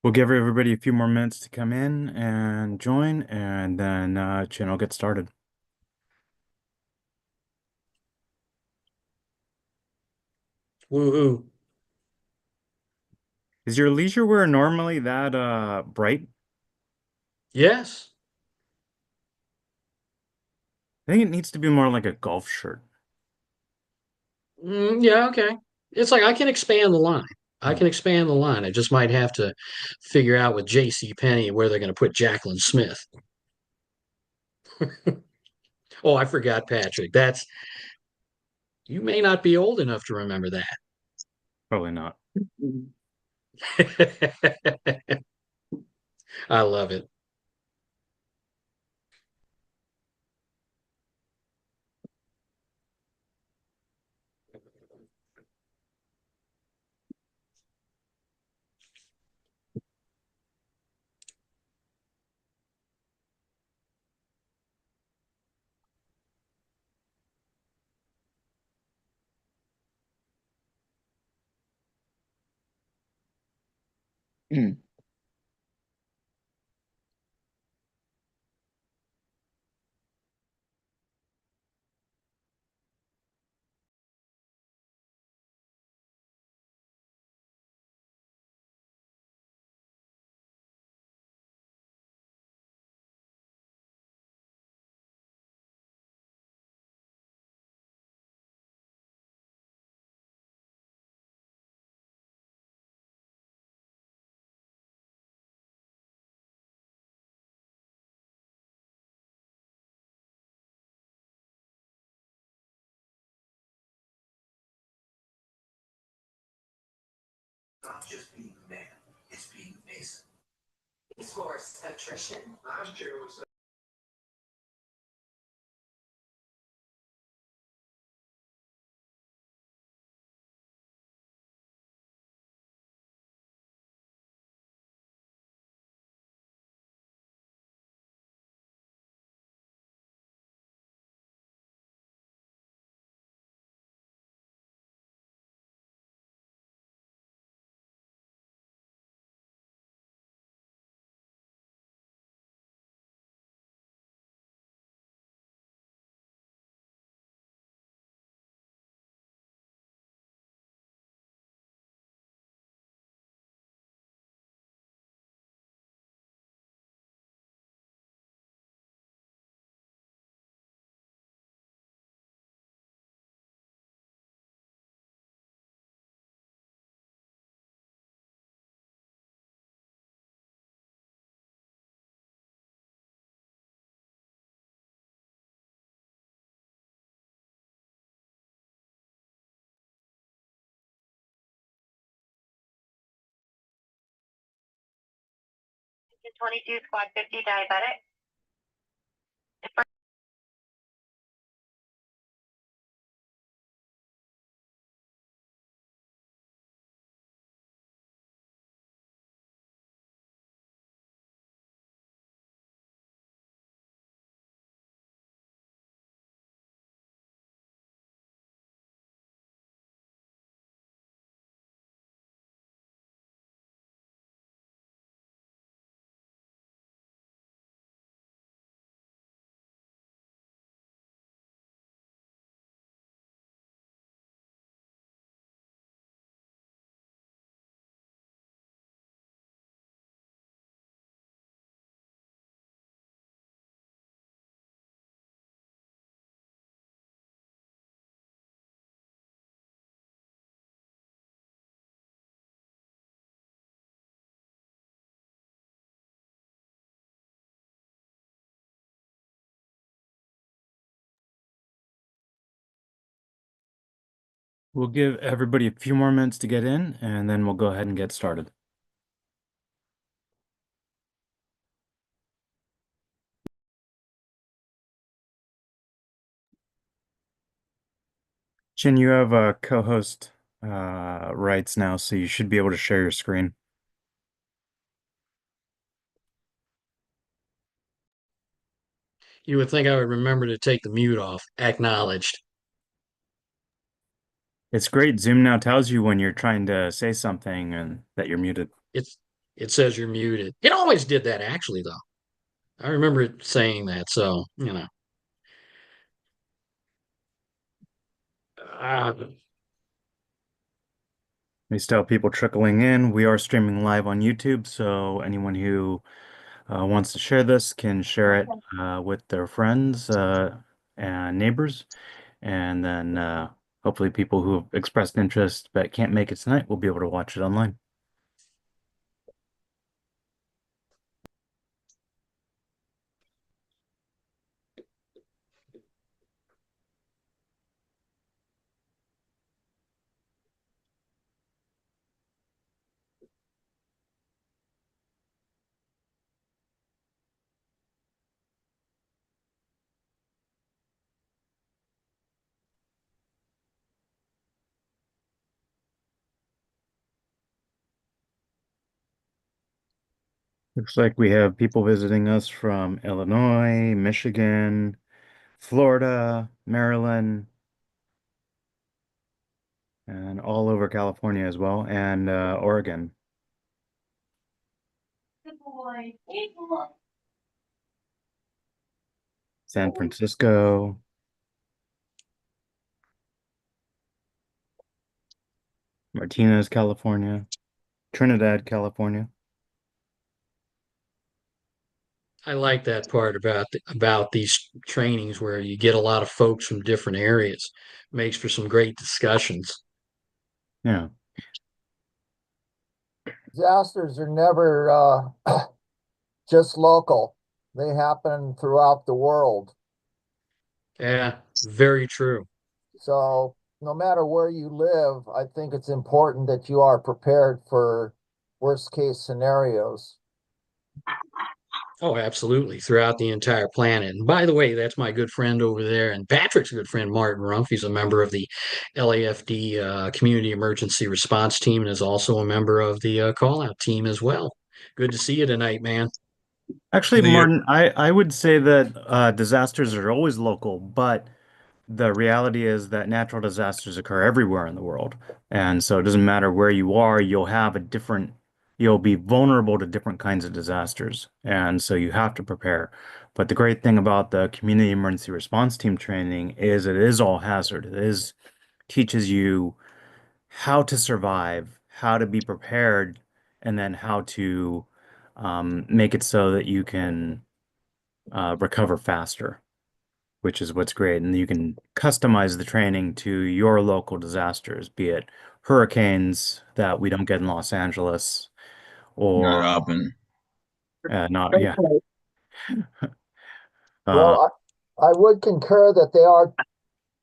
We'll give everybody a few more minutes to come in and join, and then Chin will get started. Woohoo. Is your leisure wear normally that bright? Yes. I think it needs to be more like a golf shirt. Yeah, okay. It's like I can expand the line. I Hmm. can expand the line. I just might have to figure out with J.C. Penney where they're going to put Jacqueline Smith. Oh, I forgot Patrick. That's You may not be old enough to remember Probably not. that. I love it. Hmm. Not just being a man, it's being Mason. Sports attrition. Last year was 22 squad 50 diabetic. We'll give everybody a few more minutes to get in, and then we'll go ahead and get started. Chin, you have co-host rights now, so you should be able to share your screen. You would think I would remember to take the mute off. Acknowledged. It's great. Zoom now tells you when you're trying to say something and that you're muted. It's It says you're muted. It always did that actually, though. I remember it saying that. So, uh, We still have people trickling in. We are streaming live on YouTube, so anyone who wants to share this can share it with their friends and neighbors. And then hopefully people who have expressed interest but can't make it tonight will be able to watch it online. Looks like we have people visiting us from Illinois, Michigan, Florida, Maryland, and all over California as well, and Oregon, Good boy. Hey, boy. San Francisco, Martinez, California, Trinidad, California. I like that part about these trainings where you get a lot of folks from different areas. Makes for some great discussions. Yeah, Disasters are never just local. They happen throughout the world. Yeah, very true. So no matter where you live, I think it's important that you are prepared for worst case scenarios. Oh, absolutely. Throughout the entire planet. And by the way, that's my good friend over there, and Patrick's good friend, Martin Rumpf. He's a member of the LAFD Community Emergency Response Team and is also a member of the call out team as well. Good to see you tonight, man. actually, Martin, I would say that disasters are always local, but the reality is that natural disasters occur everywhere in the world. And so it doesn't matter where you are, you'll be vulnerable to different kinds of disasters. And so you have to prepare. But the great thing about the community emergency response team training is it is all hazard. Teaches you how to survive, how to be prepared, and then how to make it so that you can recover faster, which is what's great. And you can customize the training to your local disasters, be it hurricanes that we don't get in Los Angeles Not or often. not, yeah. Uh, Well, I would concur that they are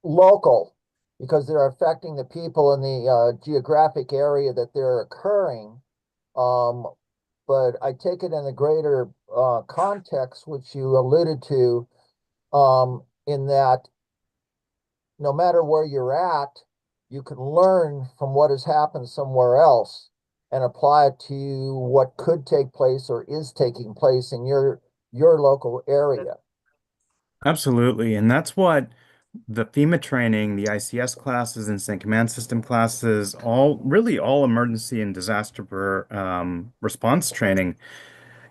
local because they're affecting the people in the geographic area that they're occurring. Um, but I take it in the greater context, which you alluded to, in that no matter where you're at, you can learn from what has happened somewhere else and apply it to what could take place or is taking place in your local area. Absolutely. And that's what the FEMA training, the ICS classes, Incident Command System classes, all emergency and response training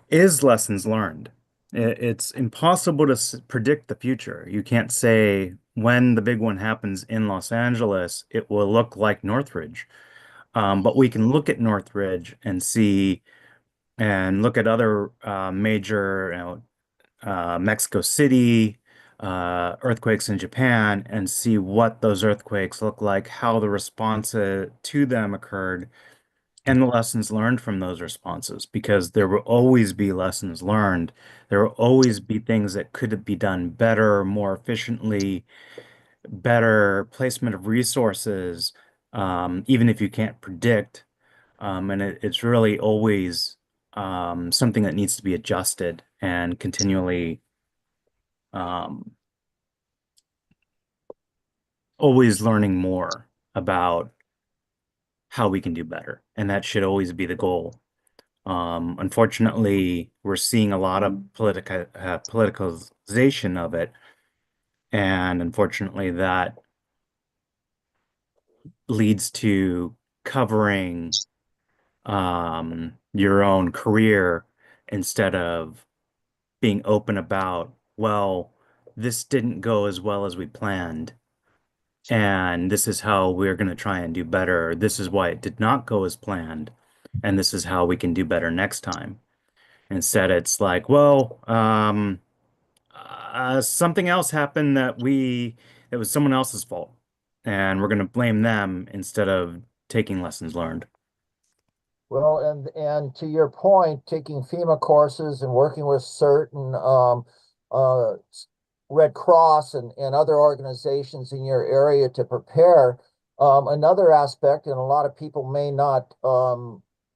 is lessons learned. It's impossible to predict the future. You can't say when the big one happens in Los Angeles, it will look like Northridge. But we can look at Northridge and see and look at other major, Mexico City, earthquakes in Japan, and see what those earthquakes look like, how the response to them occurred, and the lessons learned from those responses, because there will always be lessons learned. There will always be things that could be done better, more efficiently, better placement of resources, even if you can't predict. And it's really always something that needs to be adjusted and continually um, always learning more about how we can do better. And that should always be the goal. Unfortunately, we're seeing a lot of politicalization of it, and unfortunately, that leads to covering your own career instead of being open about, well, this didn't go as well as we planned, and this is how we're going to try and do better. This is why it did not go as planned, and this is how we can do better next time. Instead, it's like, well, something else happened it was someone else's fault, and we're going to blame them instead of taking lessons learned. Well, and to your point, taking FEMA courses and working with CERT and uh, Red Cross and other organizations in your area to prepare. Another aspect, and a lot of people may not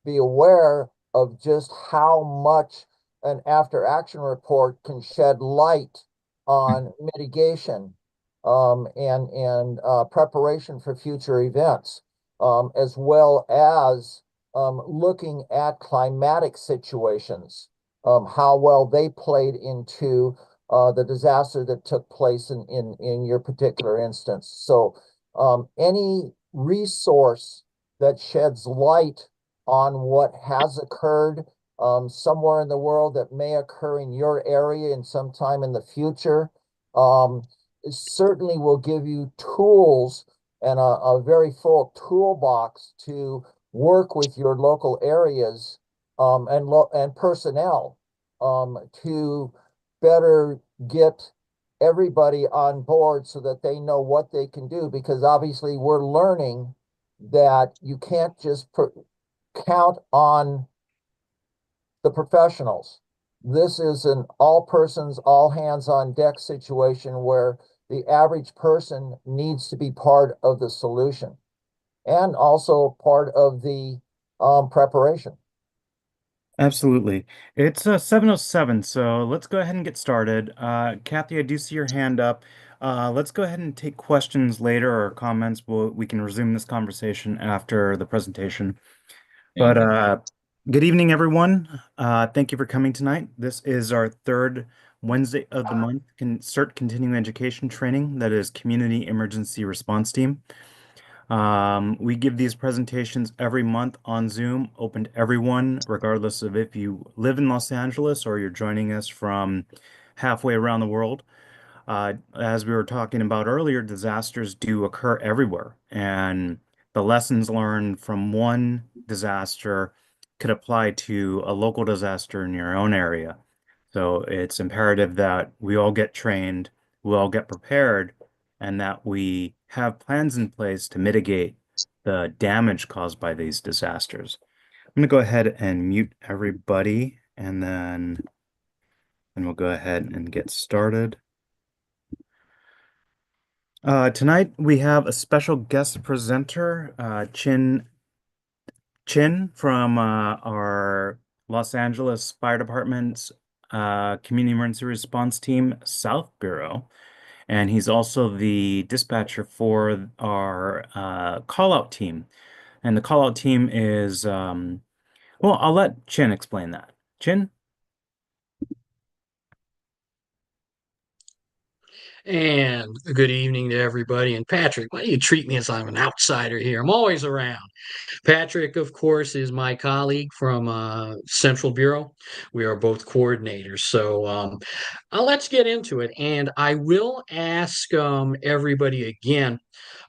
be aware of just how much an after action report can shed light on mitigation and preparation for future events, as well as looking at climatic situations, how well they played into the disaster that took place in your particular instance. So any resource that sheds light on what has occurred somewhere in the world that may occur in your area in some time in the future um, certainly will give you tools and a very full toolbox to work with your local areas and personnel to better get everybody on board so that they know what they can do. Because obviously, we're learning that you can't just count on the professionals. This is an all persons, all hands on deck situation where the average person needs to be part of the solution and also part of the preparation. Absolutely. It's 7:07, so let's go ahead and get started. Kathy, I do see your hand up. Let's go ahead and take questions later or comments. We can resume this conversation after the presentation. But good evening, everyone. Thank you for coming tonight. This is our third Wednesday of the month CERT Continuing Education Training, that is Community Emergency Response Team. We give these presentations every month on Zoom, open to everyone, regardless of if you live in Los Angeles or you're joining us from halfway around the world. As we were talking about earlier, disasters do occur everywhere, and the lessons learned from one disaster could apply to a local disaster in your own area. So it's imperative that we all get trained, we all get prepared, and that we have plans in place to mitigate the damage caused by these disasters. I'm going to go ahead and mute everybody, and then we'll go ahead and get started. Tonight we have a special guest presenter, Chin from our Los Angeles Fire Department's Community Emergency Response Team South Bureau. And he's also the dispatcher for our call-out team. And the call-out team is, well, I'll let Chin explain that. Chin? And good evening to everybody. And Patrick, why do you treat me as I'm an outsider here? I'm always around. Patrick, of course, is my colleague from Central Bureau. We are both coordinators. So let's get into it. And I will ask everybody again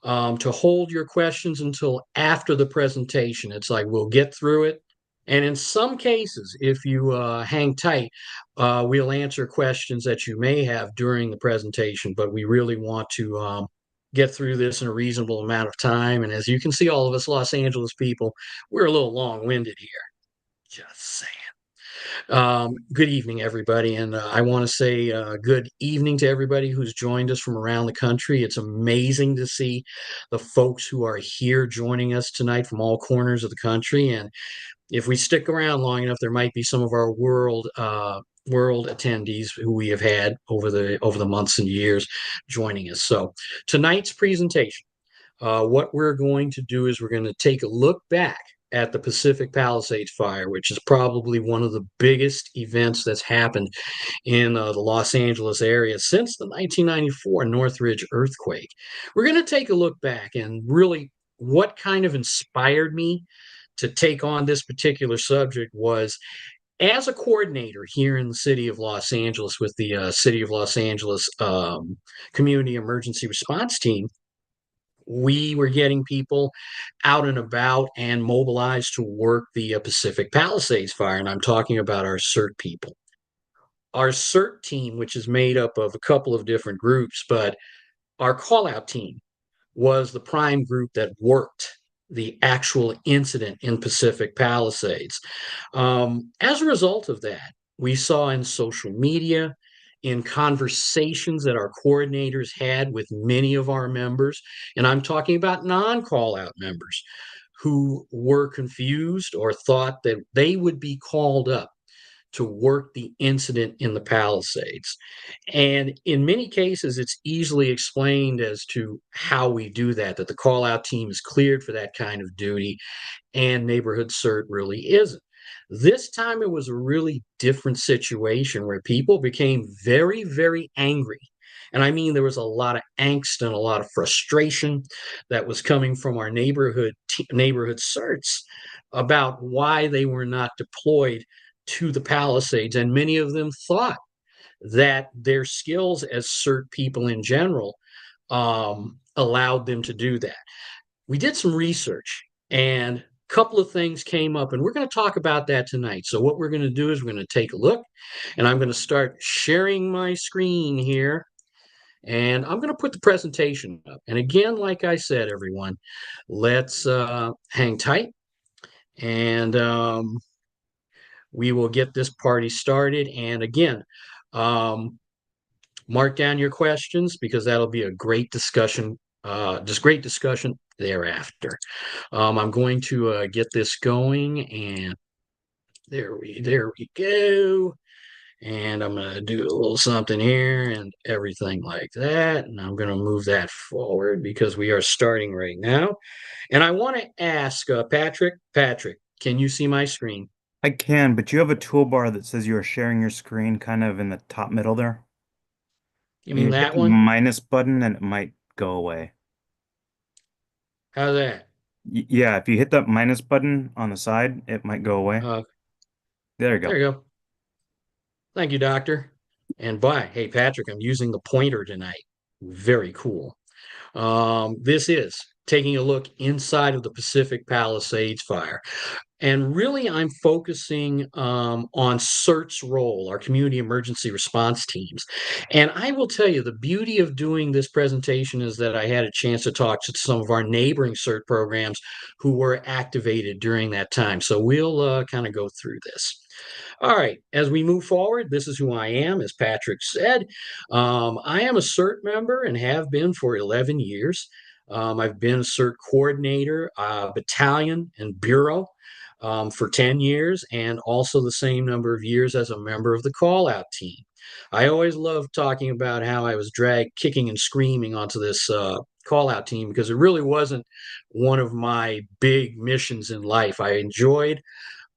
to hold your questions until after the presentation. It's like we'll get through it. And in some cases, if you hang tight, we'll answer questions that you may have during the presentation. But we really want to get through this in a reasonable amount of time. And as you can see, all of us Los Angeles people, we're a little long-winded here. Just saying. Good evening, everybody. And I want to say good evening to everybody who's joined us from around the country. It's amazing to see the folks who are here joining us tonight from all corners of the country. And if we stick around long enough, there might be some of our world attendees who we have had over the months and years joining us. So tonight's presentation, what we're going to do is we're going to take a look back at the Pacific Palisades fire, which is probably one of the biggest events that's happened in the Los Angeles area since the 1994 Northridge earthquake. We're going to take a look back and really what kind of inspired me to take on this particular subject was, as a coordinator here in the city of Los Angeles with the City of Los Angeles Community Emergency Response Team, we were getting people out and about and mobilized to work the Pacific Palisades fire. And I'm talking about our CERT people. Our CERT team, which is made up of a couple of different groups, but our call out team was the prime group that worked the actual incident in Pacific Palisades. As a result of that, we saw in social media, in conversations that our coordinators had with many of our members, and I'm talking about non call out members who were confused or thought that they would be called up to work the incident in the Palisades. And in many cases, it's easily explained as to how we do that, that the call out team is cleared for that kind of duty, and neighborhood CERT really isn't. This time it was a really different situation where people became very, very angry. And I mean, there was a lot of angst and a lot of frustration that was coming from our neighborhood CERTs about why they were not deployed to the Palisades. And many of them thought that their skills as CERT people in general allowed them to do that. We did some research and a couple of things came up, and we're going to talk about that tonight. So what we're going to do is we're going to take a look, and I'm going to start sharing my screen here, and I'm going to put the presentation up. And again, like I said, everyone, let's hang tight, and we will get this party started. And again, mark down your questions because that'll be a great discussion, just great discussion thereafter. I'm going to get this going, and there we go. And I'm going to do a little something here and everything like that. And I'm going to move that forward because we are starting right now. And I want to ask Patrick, can you see my screen? I can, but you have a toolbar that says you are sharing your screen kind of in the top middle there. You mean You hit that the one? minus button and it might go away. How's that? Yeah, if you hit the minus button on the side, it might go away. Uh, There you there go. you go. Thank you, Doctor. And bye. Hey, Patrick, I'm using the pointer tonight. Very cool. This is taking a look inside of the Pacific Palisades fire. And really, I'm focusing on CERT's role, our community emergency response teams. And I will tell you, the beauty of doing this presentation is that I had a chance to talk to some of our neighboring CERT programs who were activated during that time. So we'll kind of go through this. All right, as we move forward, this is who I am, as Patrick said. I am a CERT member and have been for 11 years. I've been a CERT coordinator, battalion, and bureau for 10 years, and also the same number of years as a member of the call out team. I always loved talking about how I was dragged kicking and screaming onto this call out team because it really wasn't one of my big missions in life. I enjoyed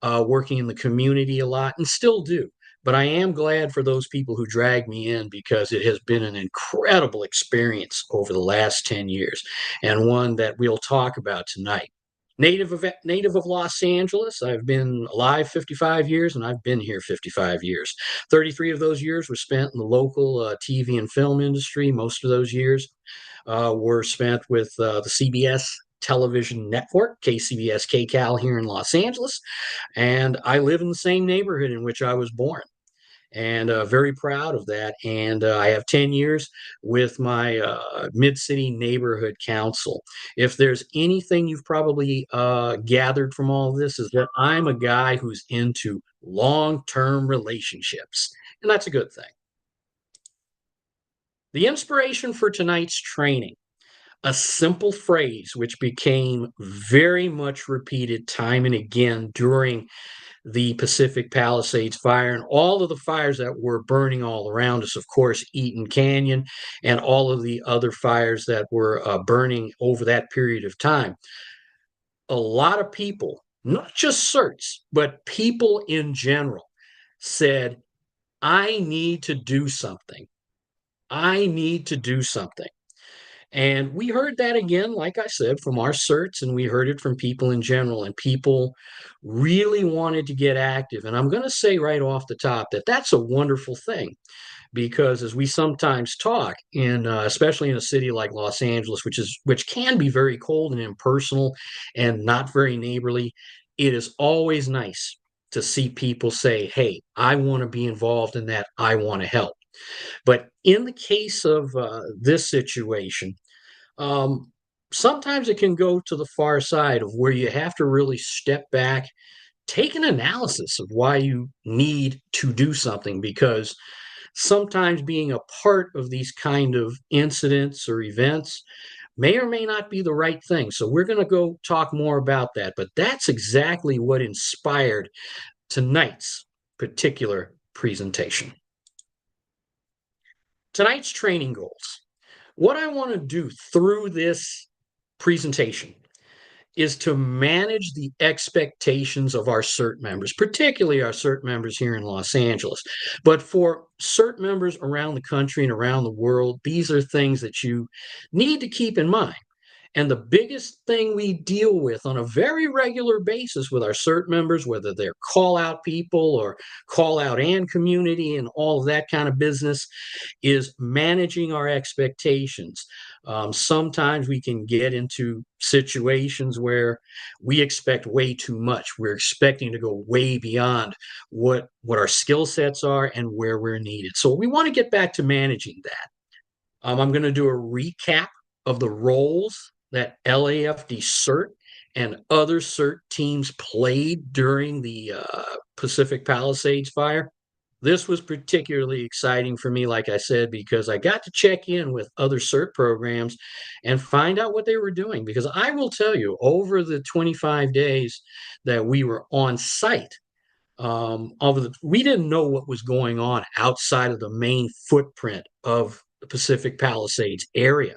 working in the community a lot and still do. But I am glad for those people who dragged me in because it has been an incredible experience over the last 10 years and one that we'll talk about tonight. Native of Los Angeles. I've been alive 55 years and I've been here 55 years. 33 of those years were spent in the local TV and film industry. Most of those years were spent with the CBS television network, KCBS KCAL here in Los Angeles. And I live in the same neighborhood in which I was born. And very proud of that. And I have 10 years with my Mid City Neighborhood Council. If there's anything you've probably gathered from all of this, is that I'm a guy who's into long term relationships. And that's a good thing. The inspiration for tonight's training, a simple phrase which became very much repeated time and again during the Pacific Palisades fire and all of the fires that were burning all around us, of course, Eaton Canyon and all of the other fires that were burning over that period of time. A lot of people, not just CERTs, but people in general, said, I need to do something. I need to do something. And we heard that again, like I said, from our certs, and we heard it from people in general, and people really wanted to get active. And I'm going to say right off the top that that's a wonderful thing, because as we sometimes talk in especially in a city like Los Angeles, which can be very cold and impersonal and not very neighborly, it is always nice to see people say, hey, I want to be involved in that, I want to help. But in the case of this situation, um, sometimes it can go to the far side of where you have to really step back, take an analysis of why you need to do something, because sometimes being a part of these kind of incidents or events may or may not be the right thing. So we're going to go talk more about that, but that's exactly what inspired tonight's particular presentation. Tonight's training goals. What I want to do through this presentation is to manage the expectations of our CERT members, particularly our CERT members here in Los Angeles. But for CERT members around the country and around the world, these are things that you need to keep in mind. And the biggest thing we deal with on a very regular basis with our CERT members, whether they're call out people or call out and community and all of that kind of business, is managing our expectations. Sometimes we can get into situations where we expect way too much. We're expecting to go way beyond what our skill sets are and where we're needed. So we want to get back to managing that. I'm going to do a recap of the roles that LAFD CERT and other CERT teams played during the Pacific Palisades fire. This was particularly exciting for me, like I said, because I got to check in with other CERT programs and find out what they were doing. Because I will tell you, over the 25 days that we were on site, we didn't know what was going on outside of the main footprint of the Pacific Palisades area.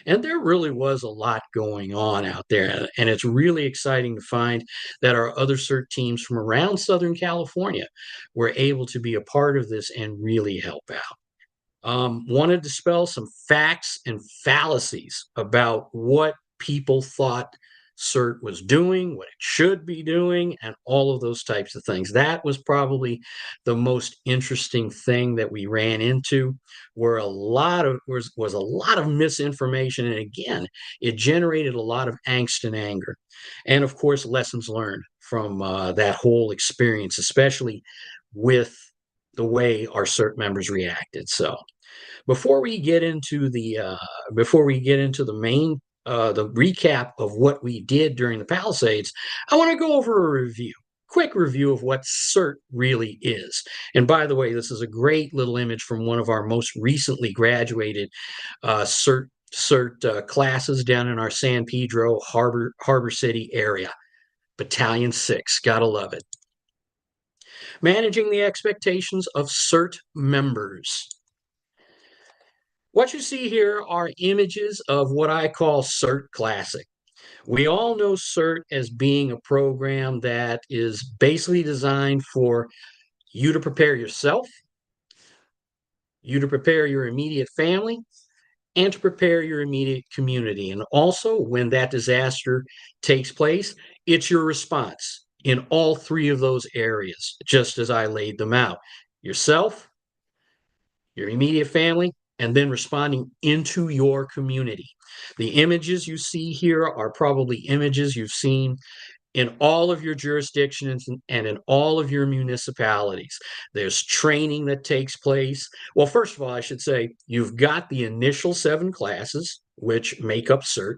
And there really was a lot going on out there. And it's really exciting to find that our other CERT teams from around Southern California were able to be a part of this and really help out. Wanted to dispel some facts and fallacies about what people thought CERT was doing, what it should be doing, and all of those types of things. That was probably the most interesting thing that we ran into, where a lot of was a lot of misinformation, and again, it generated a lot of angst and anger, and of course, lessons learned from that whole experience, especially with the way our CERT members reacted. So before we get into the main the recap of what we did during the Palisades, I want to go over a quick review of what CERT really is. And by the way, this is a great little image from one of our most recently graduated CERT classes down in our San Pedro Harbor City area. Battalion 6, gotta love it. Managing the expectations of CERT members. What you see here are images of what I call CERT Classic. We all know CERT as being a program that is basically designed for you to prepare yourself, you to prepare your immediate family, and to prepare your immediate community. And also, when that disaster takes place, it's your response in all three of those areas, just as I laid them out. Yourself, your immediate family, and then responding into your community. The images you see here are probably images you've seen in all of your jurisdictions and in all of your municipalities. There's training that takes place. Well, first of all, I should say you've got the initial 7 classes, which make up CERT.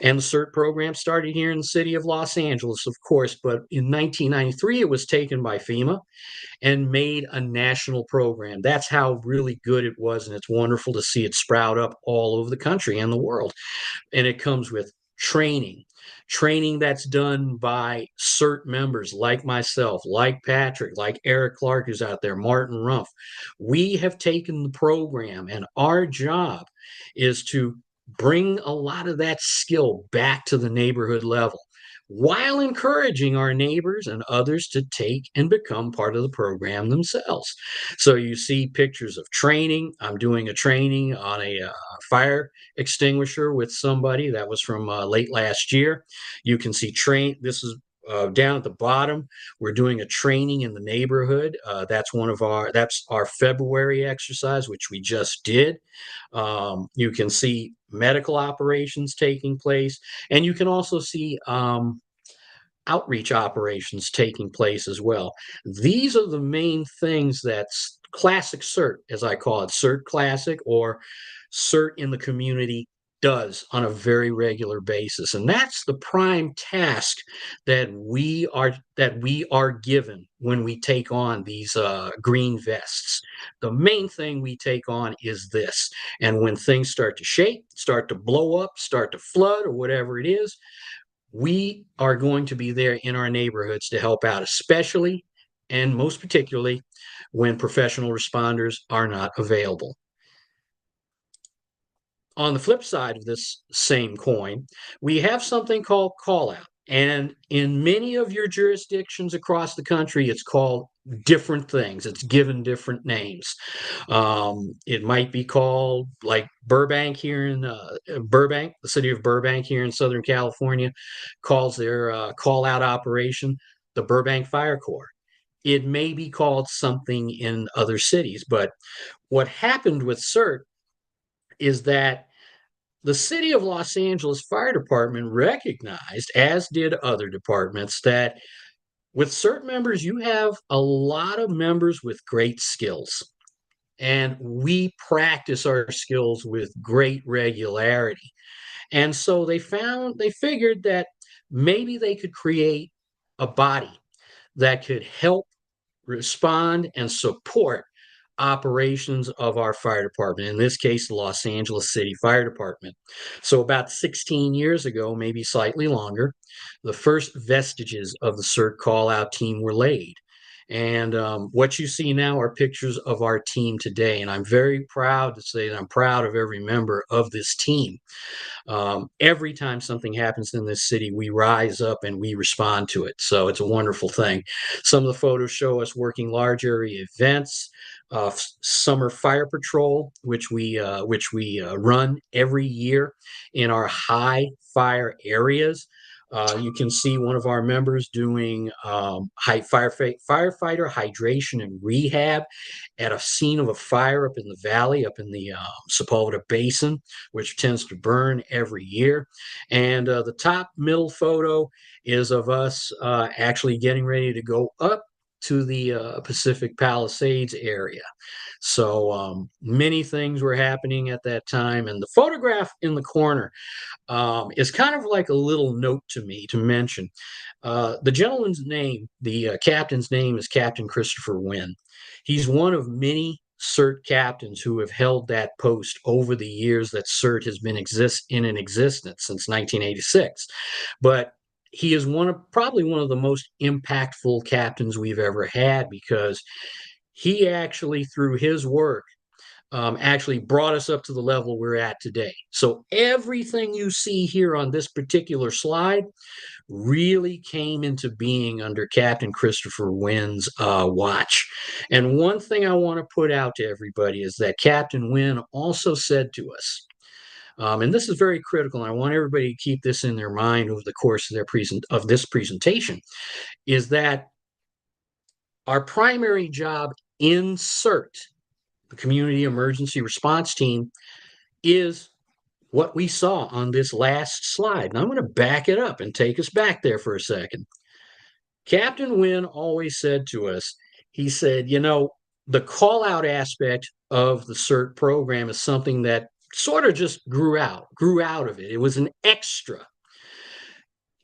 And the CERT program started here in the city of Los Angeles, of course, but in 1993, it was taken by FEMA and made a national program. That's how really good it was, and it's wonderful to see it sprout up all over the country and the world. And it comes with training that's done by CERT members like myself, like Patrick, like Eric Clark who's out there, Martin Rumpf. We have taken the program, and our job is to bring a lot of that skill back to the neighborhood level. while encouraging our neighbors and others to take and become part of the program themselves. So you see pictures of training. I'm doing a training on a fire extinguisher with somebody that was from late last year. You can see this is down at the bottom. We're doing a training in the neighborhood. That's our February exercise, which we just did. You can see medical operations taking place, and you can also see outreach operations taking place as well. These are the main things that's classic CERT, as I call it, CERT Classic or CERT in the community does on a very regular basis. And that's the prime task that we are given when we take on these green vests. The main thing we take on is this. And when things start to shake, start to blow up, start to flood, or whatever it is, we are going to be there in our neighborhoods to help out, especially and most particularly when professional responders are not available. On the flip side of this same coin, we have something called call out. And in many of your jurisdictions across the country, it's called different things. It's given different names. It might be called like Burbank here in Burbank, the city of Burbank here in Southern California, calls their call out operation the Burbank Fire Corps. It may be called something in other cities, but what happened with CERT is that the city of Los Angeles Fire Department recognized, as did other departments, that with CERT members, you have a lot of members with great skills. And we practice our skills with great regularity. And so they figured that maybe they could create a body that could help respond and support operations of our fire department, in this case, the Los Angeles City Fire Department. So about 16 years ago, maybe slightly longer, the first vestiges of the CERT call-out team were laid. And what you see now are pictures of our team today. And I'm very proud to say that I'm proud of every member of this team. Every time something happens in this city, we rise up and we respond to it. So it's a wonderful thing. Some of the photos show us working large area events, summer fire patrol, which we run every year in our high fire areas. You can see one of our members doing firefighter hydration and rehab at a scene of a fire up in the valley, up in the Sepulveda Basin, which tends to burn every year. And the top middle photo is of us actually getting ready to go up to the Pacific Palisades area. So many things were happening at that time. And the photograph in the corner is kind of like a little note to me to mention. The gentleman's name, the captain's name is Captain Christopher Wynn. He's one of many CERT captains who have held that post over the years that CERT has been in existence since 1986. But he is probably one of the most impactful captains we've ever had, because he actually, through his work, actually brought us up to the level we're at today. So everything you see here on this particular slide really came into being under Captain Christopher Wynn's watch. And one thing I want to put out to everybody is that Captain Wynn also said to us, and this is very critical, and I want everybody to keep this in their mind over the course of this presentation, is that our primary job in CERT, the Community Emergency Response Team, is what we saw on this last slide. And I'm going to back it up and take us back there for a second. Captain Wynn always said to us, he said, the call out aspect of the CERT program is something that sort of just grew out of it. It was an extra.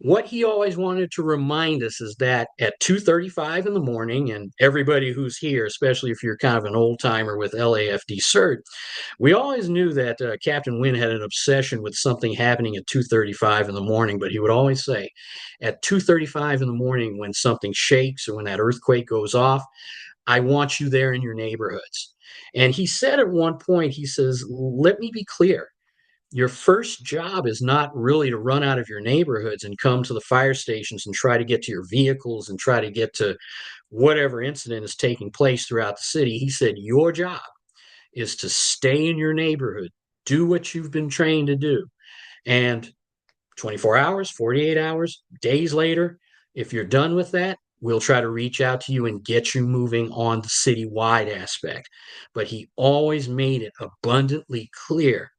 What he always wanted to remind us is that at 2:35 in the morning, and everybody who's here, especially if you're kind of an old timer with LAFD CERT, we always knew that Captain Wynn had an obsession with something happening at 2:35 in the morning, but he would always say, at 2:35 in the morning, when something shakes or when that earthquake goes off, I want you there in your neighborhoods. And he said at one point, he says, let me be clear. your first job is not really to run out of your neighborhoods and come to the fire stations and try to get to your vehicles and try to get to whatever incident is taking place throughout the city. He said, your job is to stay in your neighborhood, do what you've been trained to do. And 24 hours, 48 hours, days later, if you're done with that, we'll try to reach out to you and get you moving on the citywide aspect. But he always made it abundantly clear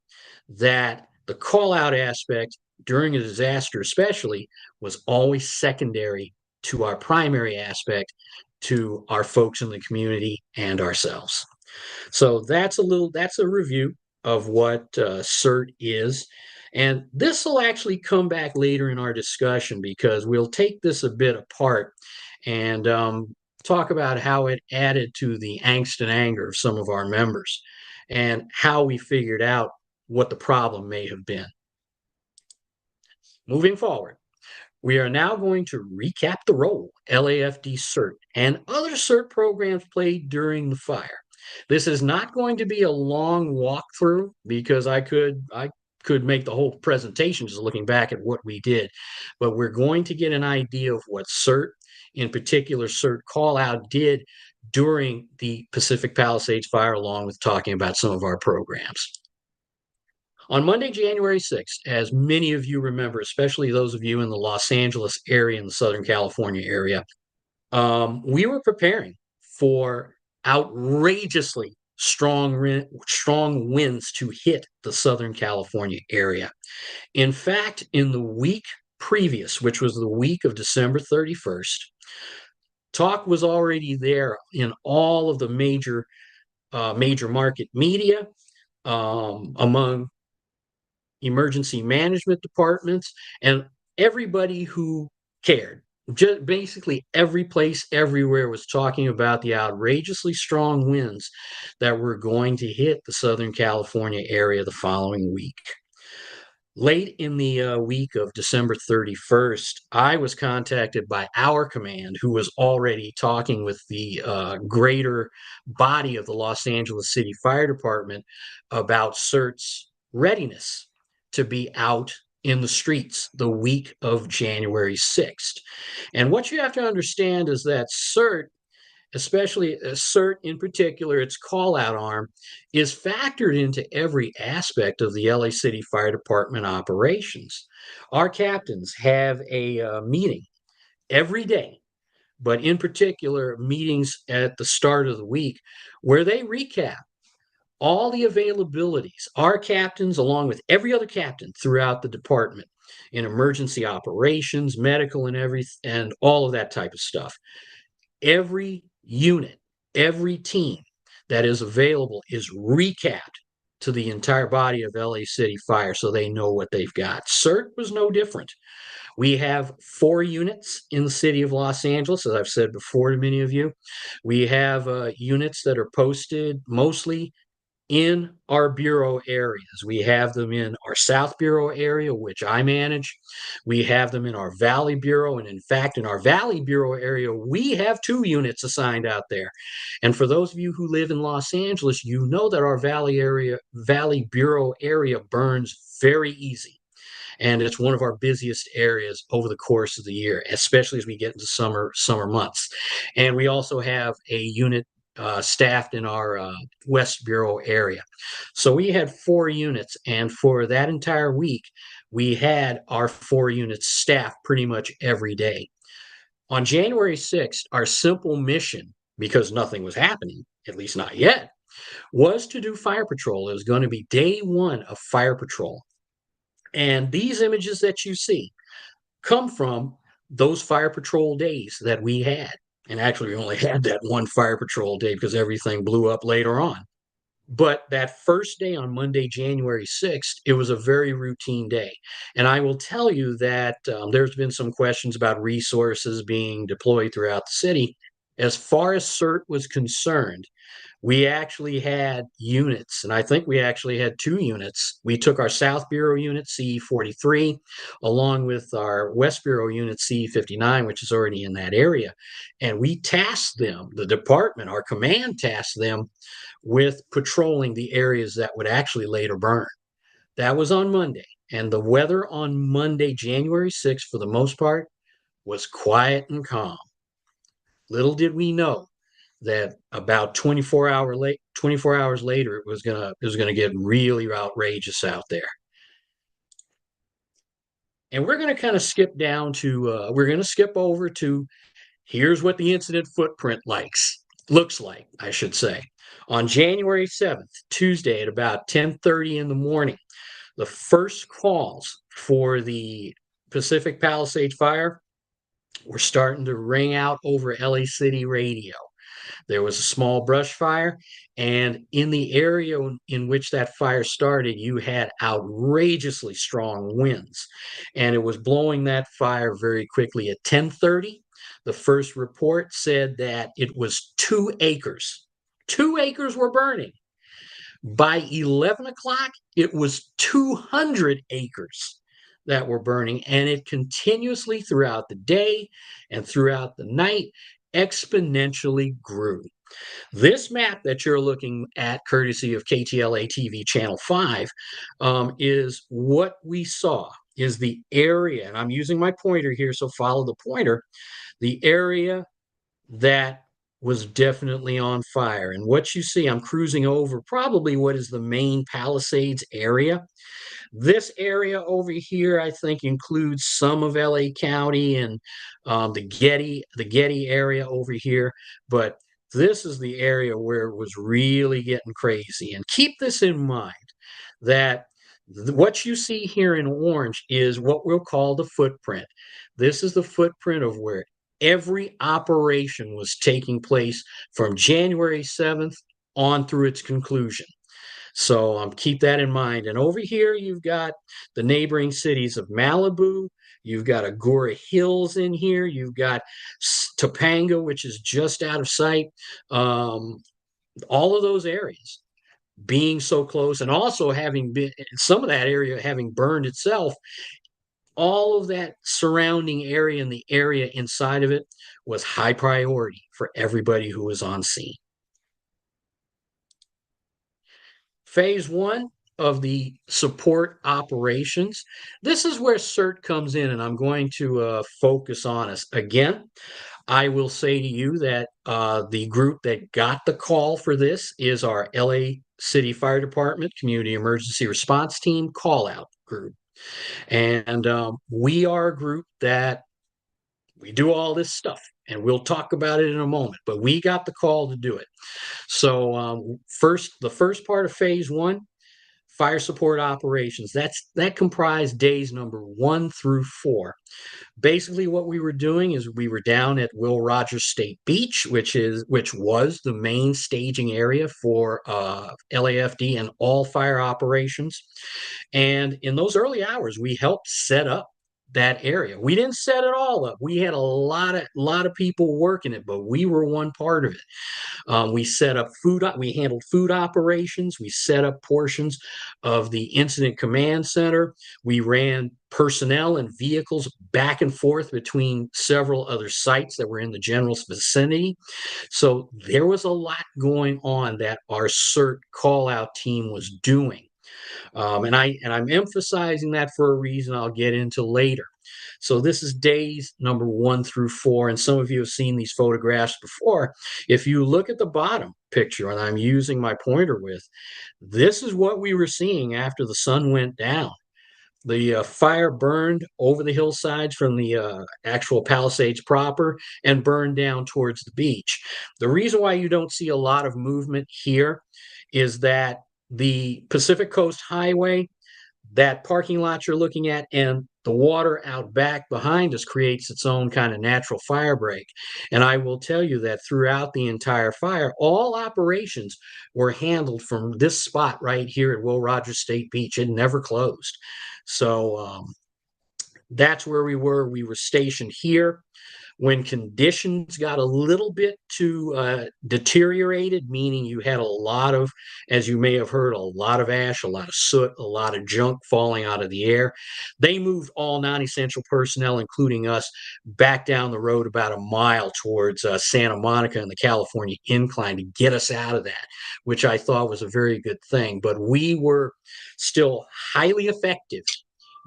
that the call out aspect during a disaster, especially, was always secondary to our primary aspect, to our folks in the community and ourselves. So that's a review of what CERT is. And this will actually come back later in our discussion because we'll take this a bit apart and talk about how it added to the angst and anger of some of our members and how we figured out what the problem may have been. Moving forward, we are now going to recap the role LAFD CERT and other CERT programs played during the fire. This is not going to be a long walkthrough because I could make the whole presentation just looking back at what we did, but we're going to get an idea of what CERT, in particular CERT call out, did during the Pacific Palisades fire, along with talking about some of our programs. On Monday, January 6th, as many of you remember, especially those of you in the Los Angeles area and the Southern California area, we were preparing for outrageously strong winds to hit the Southern California area. In fact, in the week previous, which was the week of December 31st, talk was already there in all of the major market media, among emergency management departments, and everybody who cared. Just basically every place, everywhere was talking about the outrageously strong winds that were going to hit the Southern California area the following week. Late in the week of December 31st, I was contacted by our command, who was already talking with the greater body of the Los Angeles City Fire Department about CERT's readiness to be out in the streets the week of January 6th. And what you have to understand is that CERT, especially CERT in particular, its call out arm, is factored into every aspect of the LA City Fire Department operations. Our captains have a meeting every day, but in particular, meetings at the start of the week where they recap all the availabilities. Our captains, along with every other captain throughout the department, in emergency operations, medical, and all of that type of stuff. Every unit, every team that is available is recapped to the entire body of LA City Fire so they know what they've got. CERT was no different. We have 4 units in the city of Los Angeles, as I've said before to many of you. We have units that are posted mostly in our bureau areas. We have them in our South Bureau area, which I manage. We have them in our Valley Bureau. And in fact, in our Valley Bureau area, we have 2 units assigned out there. And for those of you who live in Los Angeles, you know that our Valley Bureau area burns very easy. And it's one of our busiest areas over the course of the year, especially as we get into summer months. And we also have a unit staffed in our West Bureau area. So we had 4 units, and for that entire week, we had our 4 units staffed pretty much every day. On January 6th, our simple mission, because nothing was happening, at least not yet, was to do fire patrol. It was going to be day 1 of fire patrol. And these images that you see come from those fire patrol days that we had. And actually, we only had that one fire patrol day because everything blew up later on. But that first day on Monday, January 6th, it was a very routine day. And I will tell you that there's been some questions about resources being deployed throughout the city. As far as CERT was concerned, we actually had units, and I think we actually had 2 units. We took our South Bureau unit, CE43, along with our West Bureau unit, CE59, which is already in that area. And we tasked them, the department, our command tasked them with patrolling the areas that would actually later burn. That was on Monday. And the weather on Monday, January 6th, for the most part, was quiet and calm. Little did we know that about 24 hours later, it was gonna get really outrageous out there. And we're gonna kind of skip down to we're gonna skip over to here's what the incident footprint looks like, I should say. On January 7th, Tuesday at about 10:30 in the morning, the first calls for the Pacific Palisades fire were starting to ring out over LA City radio. There was a small brush fire, and in the area in which that fire started, you had outrageously strong winds, and it was blowing that fire very quickly. At 10:30, the first report said that it was 2 acres. 2 acres were burning. By 11 o'clock, it was 200 acres that were burning, and it continuously throughout the day and throughout the night exponentially grew. This map that you're looking at, courtesy of KTLA TV Channel 5, is what we saw, is the area, and I'm using my pointer here, so follow the pointer, the area that was definitely on fire. And what you see, I'm cruising over probably what is the main Palisades area. This area over here, I think, includes some of LA County and the Getty area over here. But this is the area where it was really getting crazy. And keep this in mind that what you see here in orange is what we'll call the footprint. This is the footprint of where every operation was taking place from January 7th on through its conclusion. So keep that in mind. And over here, you've got the neighboring cities of Malibu. You've got Agora Hills in here. You've got Topanga, which is just out of sight. All of those areas being so close, and also having been some of that area having burned itself. All of that surrounding area and the area inside of it was high priority for everybody who was on scene. Phase one of the support operations. This is where CERT comes in, and I'm going to focus on us again. I will say to you that the group that got the call for this is our LA City Fire Department Community Emergency Response Team call out group. And we are a group that we do all this stuff, and we'll talk about it in a moment, but we got the call to do it. So the first part of phase one, fire support operations, that comprised days number 1 through 4. Basically what we were doing is we were down at Will Rogers State Beach, which was the main staging area for LAFD and all fire operations. And in those early hours, we helped set up that area. We didn't set it all up. We had a lot of people working it, but we were one part of it. We set up we handled food operations. We set up portions of the incident command center. We ran personnel and vehicles back and forth between several other sites that were in the general vicinity. So there was a lot going on that our CERT call out team was doing. And I'm emphasizing that for a reason I'll get into later. So this is days number 1 through 4, and some of you have seen these photographs before. If you look at the bottom picture, and I'm using my pointer with, this is what we were seeing after the sun went down. The fire burned over the hillsides from the actual Palisades proper and burned down towards the beach. The reason why you don't see a lot of movement here is that the Pacific Coast Highway, that parking lot you're looking at, and the water out back behind us creates its own kind of natural fire break. And I will tell you that throughout the entire fire, all operations were handled from this spot right here at Will Rogers State Beach. It never closed. So That's where we were. We were stationed here. When conditions got a little bit too deteriorated, meaning you had a lot of, as you may have heard, a lot of ash, a lot of soot, a lot of junk falling out of the air, they moved all non-essential personnel, including us, back down the road about a mile towards Santa Monica and the California Incline to get us out of that, which I thought was a very good thing. But we were still highly effective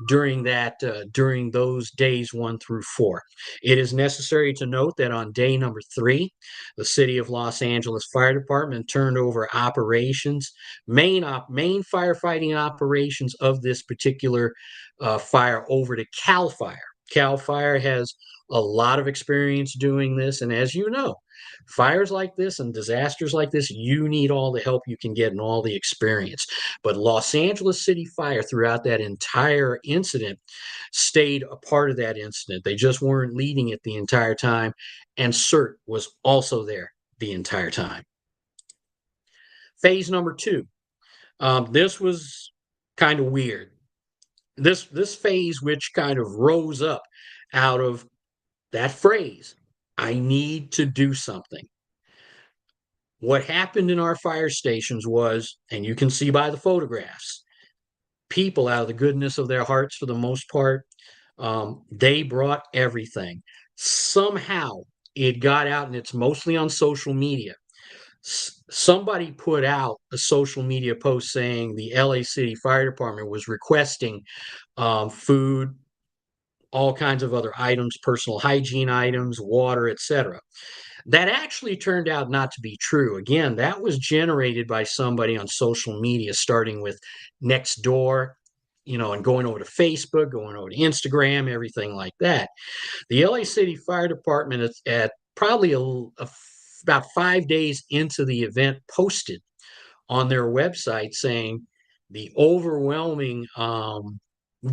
during those days 1 through 4. It is necessary to note that on day number 3, the City of Los Angeles Fire Department turned over main firefighting operations of this particular fire over to Cal Fire. Cal Fire has a lot of experience doing this, and as you know, fires like this and disasters like this, you need all the help you can get and all the experience. But Los Angeles City Fire, throughout that entire incident, stayed a part of that incident. They just weren't leading it the entire time. And CERT was also there the entire time. Phase number 2. This was kind of weird. This phase, which kind of rose up out of that phrase, I need to do something. What happened in our fire stations was, and you can see by the photographs, people out of the goodness of their hearts for the most part, they brought everything. Somehow it got out, and it's mostly on social media. Somebody put out a social media post saying the LA City Fire Department was requesting food, all kinds of other items, personal hygiene items, water, etc. That actually turned out not to be true. Again, that was generated by somebody on social media, starting with Nextdoor, and going over to Facebook, going over to Instagram, everything like that. The LA City Fire Department at probably about 5 days into the event posted on their website saying the overwhelming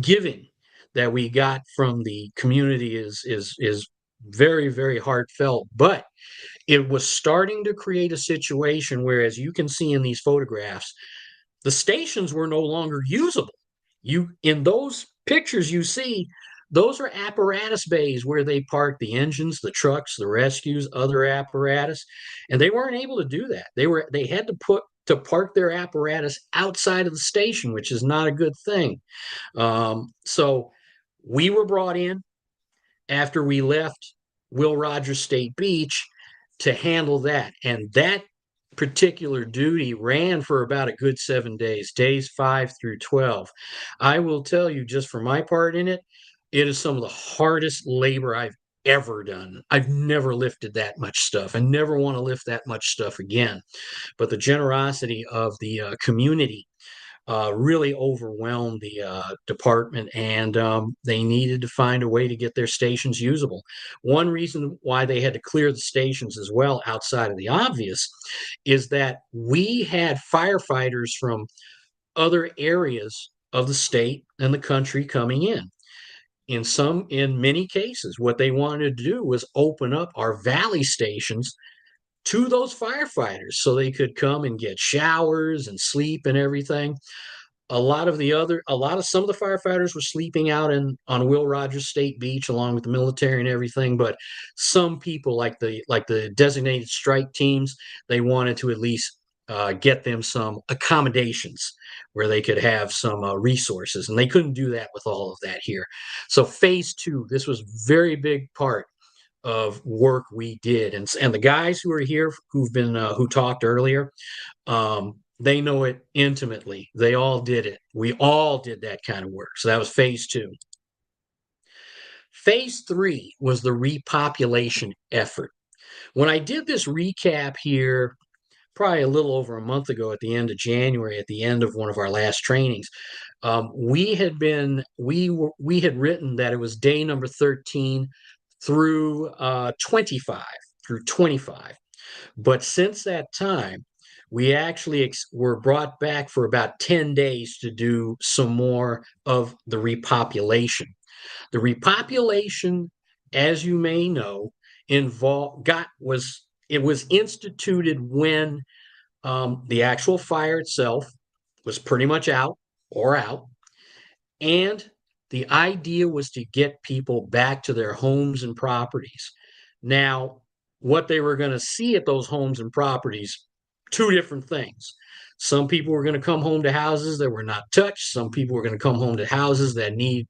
giving that we got from the community is very, very heartfelt, but it was starting to create a situation where, as you can see in these photographs, the stations were no longer usable. In those pictures you see, those are apparatus bays where they park the engines, the trucks, the rescues, other apparatus, and they weren't able to do that. They had to park their apparatus outside of the station, which is not a good thing. So we were brought in after we left Will Rogers State Beach to handle that. And that particular duty ran for about a good 7 days, days 5 through 12. I will tell you, just for my part in it, it is some of the hardest labor I've ever done. I've never lifted that much stuff and never want to lift that much stuff again. But the generosity of the community really overwhelmed the department, and they needed to find a way to get their stations usable. One reason why they had to clear the stations as well, outside of the obvious, is that we had firefighters from other areas of the state and the country coming in. In many cases, what they wanted to do was open up our valley stations to those firefighters so they could come and get showers and sleep and everything. Some of the firefighters were sleeping out on Will Rogers State Beach along with the military and everything, but some people, like the designated strike teams, they wanted to at least get them some accommodations where they could have some resources, and they couldn't do that with all of that here. So phase 2, this was very big part of work we did, and the guys who are here who talked earlier, they know it intimately. They all did it. We all did that kind of work. So that was phase 2. Phase 3 was the repopulation effort. When I did this recap here, probably a little over a month ago, at the end of January, at the end of one of our last trainings, we had written that it was day number 13 through 25. But since that time, we actually were brought back for about 10 days to do some more of the repopulation. The repopulation, as you may know, it was instituted when the actual fire itself was pretty much out, and The idea was to get people back to their homes and properties. Now, what they were going to see at those homes and properties, two different things. Some people were going to come home to houses that were not touched. Some people were going to come home to houses that need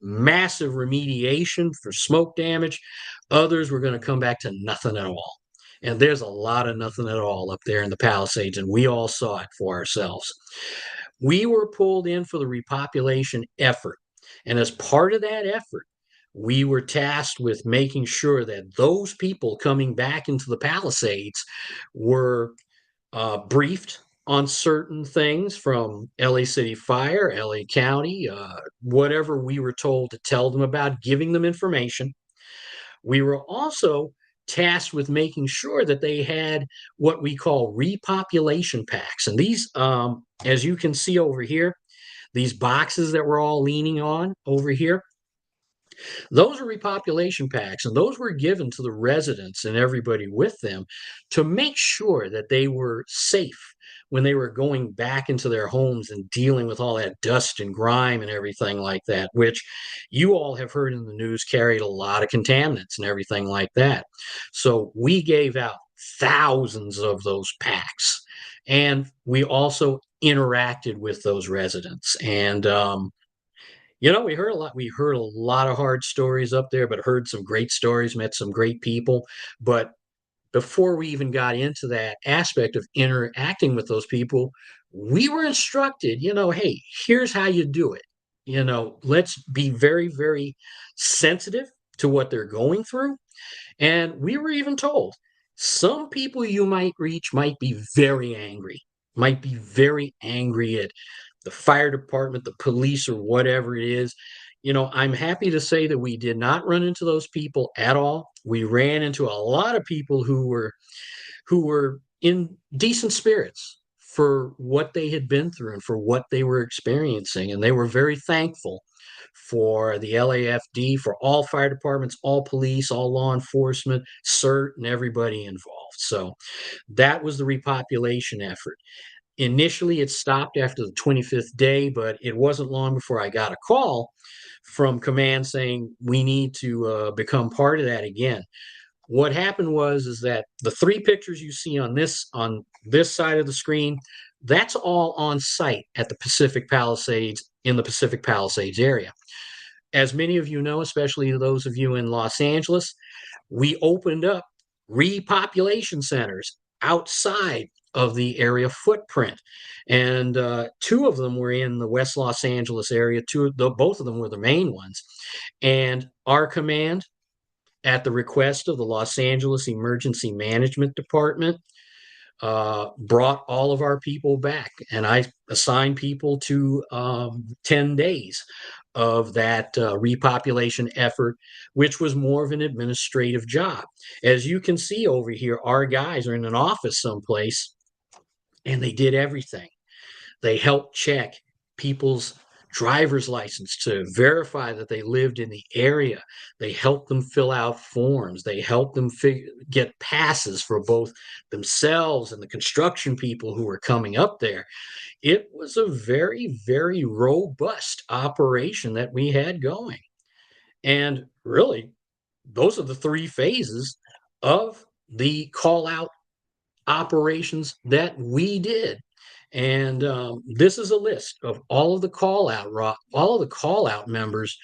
massive remediation for smoke damage. Others were going to come back to nothing at all. And there's a lot of nothing at all up there in the Palisades, and we all saw it for ourselves. We were pulled in for the repopulation effort. And as part of that effort, we were tasked with making sure that those people coming back into the Palisades were briefed on certain things from LA City Fire, LA County, whatever we were told to tell them about, giving them information. We were also tasked with making sure that they had what we call repopulation packs. And these, as you can see over here, these boxes that we're all leaning on over here, those are repopulation packs, and those were given to the residents and everybody with them to make sure that they were safe when they were going back into their homes and dealing with all that dust and grime and everything like that, which you all have heard in the news carried a lot of contaminants and everything like that. So we gave out thousands of those packs, and we also interacted with those residents. And we heard a lot. We heard a lot of hard stories up there, but heard some great stories, met some great people. But before we even got into that aspect of interacting with those people, we were instructed, hey, here's how you do it. Let's be very, very sensitive to what they're going through. And we were even told some people you might reach might be very angry at the fire department, the police, or whatever it is. I'm happy to say that we did not run into those people at all. We ran into a lot of people who were in decent spirits for what they had been through and for what they were experiencing. And they were very thankful for the LAFD, for all fire departments, all police, all law enforcement, CERT, and everybody involved. So that was the repopulation effort. Initially, it stopped after the 25th day, but it wasn't long before I got a call from command saying we need to become part of that again. What happened was is that the three pictures you see on this side of the screen, that's all on site at the Pacific Palisades, in the Pacific Palisades area. As many of you know, especially those of you in Los Angeles, we opened up repopulation centers outside of the area footprint. And two of them were in the West Los Angeles area. Both of them were the main ones. And our command, at the request of the Los Angeles Emergency Management Department, brought all of our people back. And I assigned people to 10 days of that repopulation effort, which was more of an administrative job. As you can see over here, our guys are in an office someplace, and they did everything. They helped check people's driver's license to verify that they lived in the area. They helped them fill out forms. They helped them get passes for both themselves and the construction people who were coming up there. It was a very, very robust operation that we had going. And really, those are the three phases of the call out operations that we did. And this is a list of all of the call out members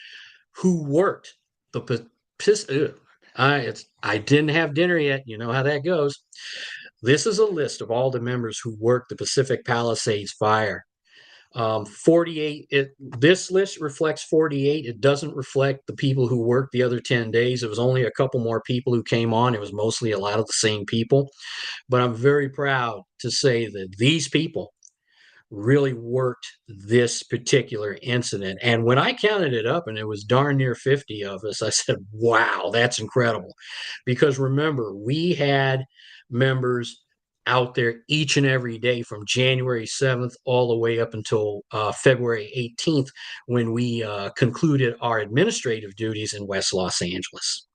who worked the I didn't have dinner yet. You know how that goes. This is a list of all the members who worked the Pacific Palisades fire. 48, this list reflects 48. It doesn't reflect the people who worked the other 10 days. It was only a couple more people who came on. It was mostly a lot of the same people. But I'm very proud to say that these people really worked this particular incident. And when I counted it up and it was darn near 50 of us, I said, wow, that's incredible. Because remember, we had members out there each and every day from January 7th all the way up until February 18th when we concluded our administrative duties in West Los Angeles.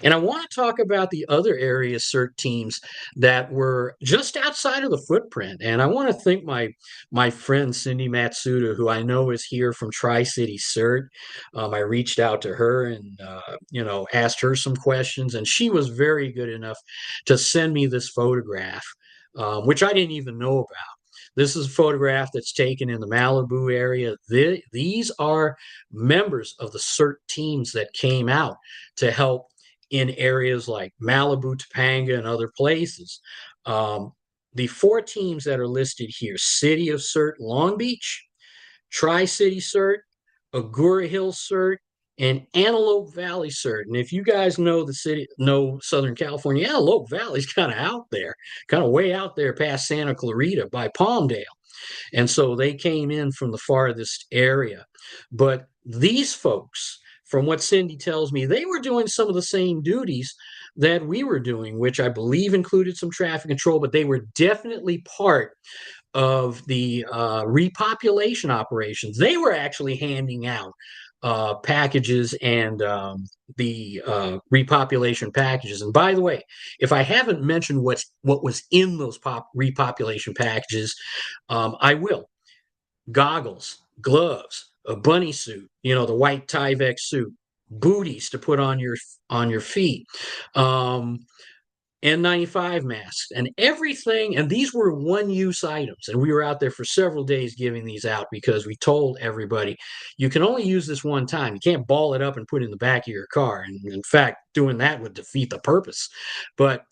And I want to talk about the other area CERT teams that were just outside of the footprint. And I want to thank my friend Cindy Matsuda, who I know is here from Tri-City CERT. I reached out to her and asked her some questions, and she was very good enough to send me this photograph, which I didn't even know about. This is a photograph that's taken in the Malibu area. These are members of the CERT teams that came out to help in areas like Malibu, Topanga, and other places. The 4 teams that are listed here: City of CERT Long Beach, Tri-City CERT, Agoura Hill CERT, and Antelope Valley CERT. And if you guys know Southern California, Antelope Valley's kind of out there, kind of way out there past Santa Clarita by Palmdale. And so they came in from the farthest area. But these folks, from what Cindy tells me, they were doing some of the same duties that we were doing, which I believe included some traffic control, but they were definitely part of the repopulation operations. They were actually handing out packages and the repopulation packages. And by the way, if I haven't mentioned what was in those repopulation packages, I will. Goggles, gloves, a bunny suit, the white Tyvek suit, booties to put on your feet, N95 masks, and everything. And these were one-use items. And we were out there for several days giving these out because we told everybody, you can only use this one time. You can't ball it up and put it in the back of your car. And in fact, doing that would defeat the purpose. But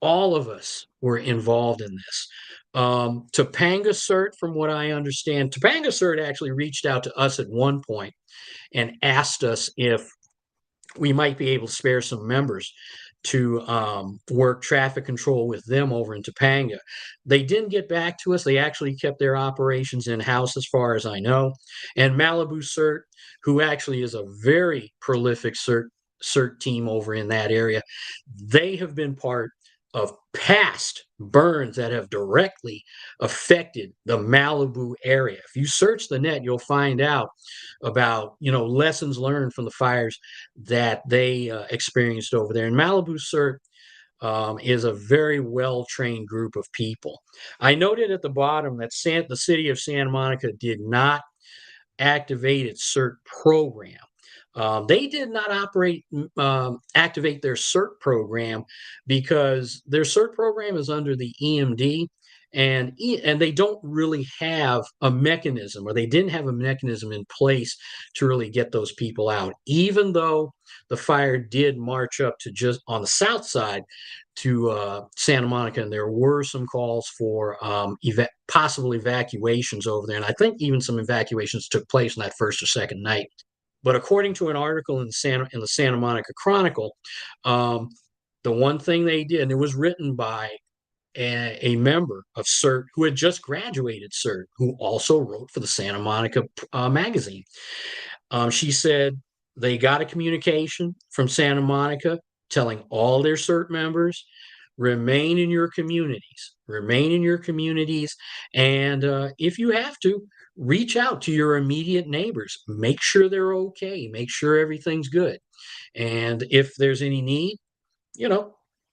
all of us were involved in this. Topanga CERT, from what I understand, Topanga CERT actually reached out to us at one point and asked us if we might be able to spare some members to work traffic control with them over in Topanga. They didn't get back to us. They actually kept their operations in-house as far as I know. And Malibu CERT, who actually is a very prolific CERT team over in that area, they have been part of past burns that have directly affected the Malibu area. If you search the net, you'll find out about lessons learned from the fires that they experienced over there. And Malibu CERT is a very well-trained group of people. I noted at the bottom that the city of Santa Monica did not activate its CERT program. They did not activate their CERT program because their CERT program is under the EMD, and they don't really have a mechanism, or they didn't have a mechanism in place to really get those people out, even though the fire did march up to just on the south side to Santa Monica, and there were some calls for possible evacuations over there. And I think even some evacuations took place in that first or second night. But according to an article in the Santa Monica Chronicle, the one thing they did, and it was written by a member of CERT who had just graduated CERT, who also wrote for the Santa Monica magazine. She said they got a communication from Santa Monica telling all their CERT members, remain in your communities, and if you have to, reach out to your immediate neighbors, make sure they're okay, make sure everything's good, and if there's any need,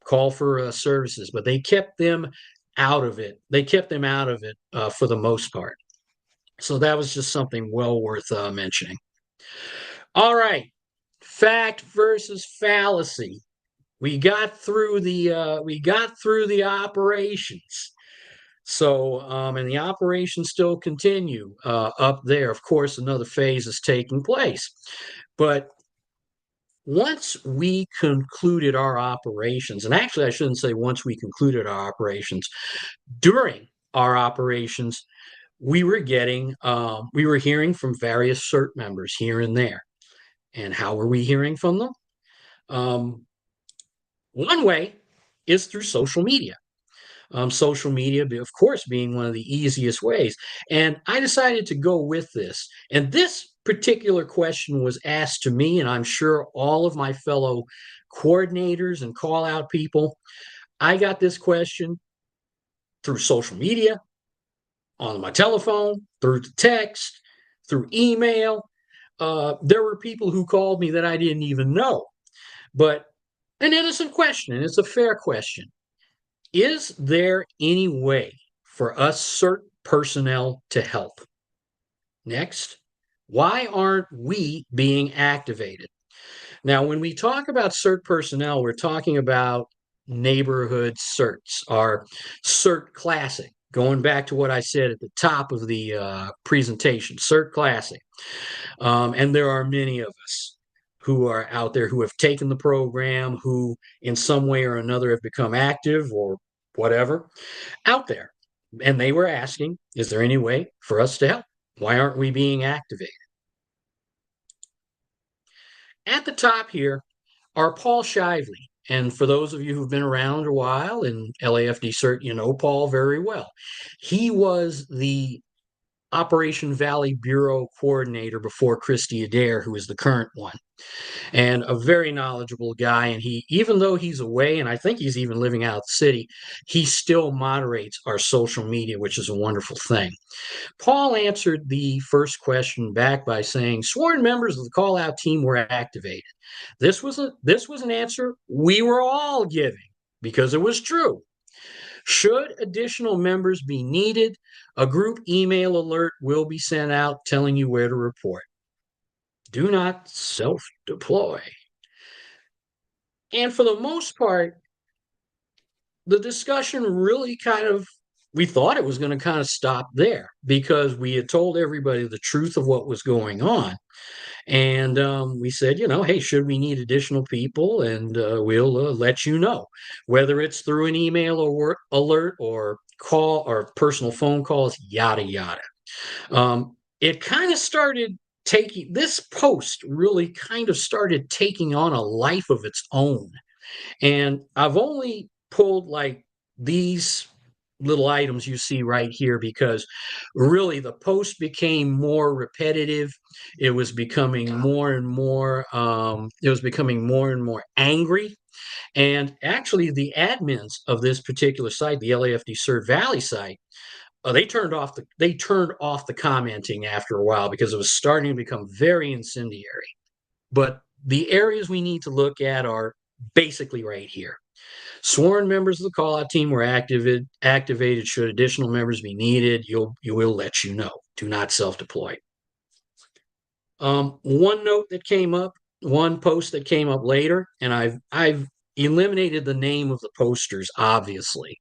call for services. But they kept them out of it. For the most part. So that was just something well worth mentioning. All right, fact versus fallacy. We got through the operations. So, and the operations still continue up there. Of course, another phase is taking place. But once we concluded our operations, and actually I shouldn't say once we concluded our operations, during our operations, we were hearing from various CERT members here and there. And how were we hearing from them? One way is through social media. Social media, of course, being one of the easiest ways. And I decided to go with this. And this particular question was asked to me, and I'm sure all of my fellow coordinators and call out people. I got this question through social media, on my telephone, through text, through email. There were people who called me that I didn't even know. But an innocent question, and it's a fair question. Is there any way for us CERT personnel to help? Next, why aren't we being activated? Now, when we talk about CERT personnel, we're talking about neighborhood CERTs, our CERT Classic. Going back to what I said at the top of the presentation, CERT Classic. And there are many of us who are out there who have taken the program, who in some way or another have become active or whatever out there. And they were asking, is there any way for us to help? Why aren't we being activated? At the top here are Paul Shively. And for those of you who've been around a while in LAFD CERT, you know Paul very well. He was the Operation Valley Bureau coordinator before Christy Adair, who is the current one, and a very knowledgeable guy. And he, even though he's away, and I think he's even living out of the city, he still moderates our social media, which is a wonderful thing. Paul answered the first question back by saying, sworn members of the call out team were activated. This was an answer we were all giving because it was true. Should additional members be needed, a group email alert will be sent out telling you where to report. Do not self-deploy. And for the most part, the discussion really we thought it was going to kind of stop there because we had told everybody the truth of what was going on. And we said, hey, should we need additional people? And we'll let you know, whether it's through an email or alert or call or personal phone calls, yada, yada. It kind of started this post really kind of started taking on a life of its own. And I've only pulled like these little items you see right here because really the post became more repetitive. It was becoming more and more angry. And actually the admins of this particular site, the LAFD CERT Valley site, they turned off the commenting after a while because it was starting to become very incendiary. But the areas we need to look at are basically right here. Sworn members of the call-out team were activated. Should additional members be needed, you will let you know. Do not self-deploy. One post that came up later, and I've eliminated the name of the posters, obviously,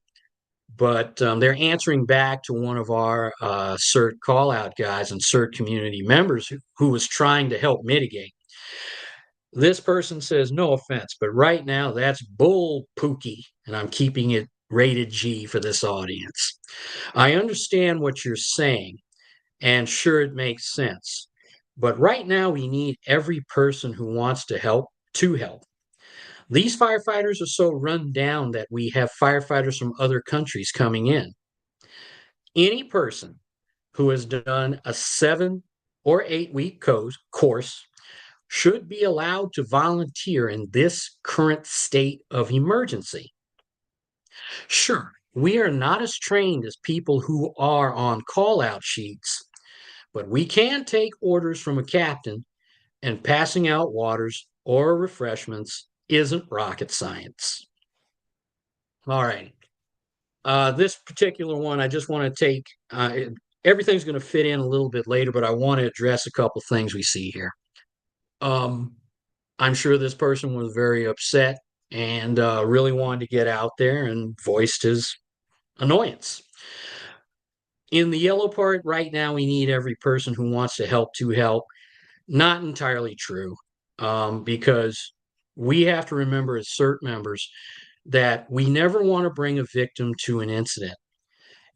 but they're answering back to one of our CERT call-out guys and CERT community members who was trying to help mitigate. This person says, no offense, but right now that's bull pookie, and I'm keeping it rated G for this audience. I understand what you're saying, and sure, it makes sense. But right now, we need every person who wants to help. These firefighters are so run down that we have firefighters from other countries coming in. Any person who has done a 7 or 8 week course should be allowed to volunteer in this current state of emergency. Sure, we are not as trained as people who are on call-out sheets, but we can take orders from a captain, and passing out waters or refreshments isn't rocket science. All right. This particular one, I just want to take, everything's going to fit in a little bit later, but I want to address a couple things we see here. I'm sure this person was very upset and really wanted to get out there and voiced his annoyance. In the yellow part, right now, we need every person who wants to help to help. Not entirely true, because we have to remember as CERT members that we never want to bring a victim to an incident.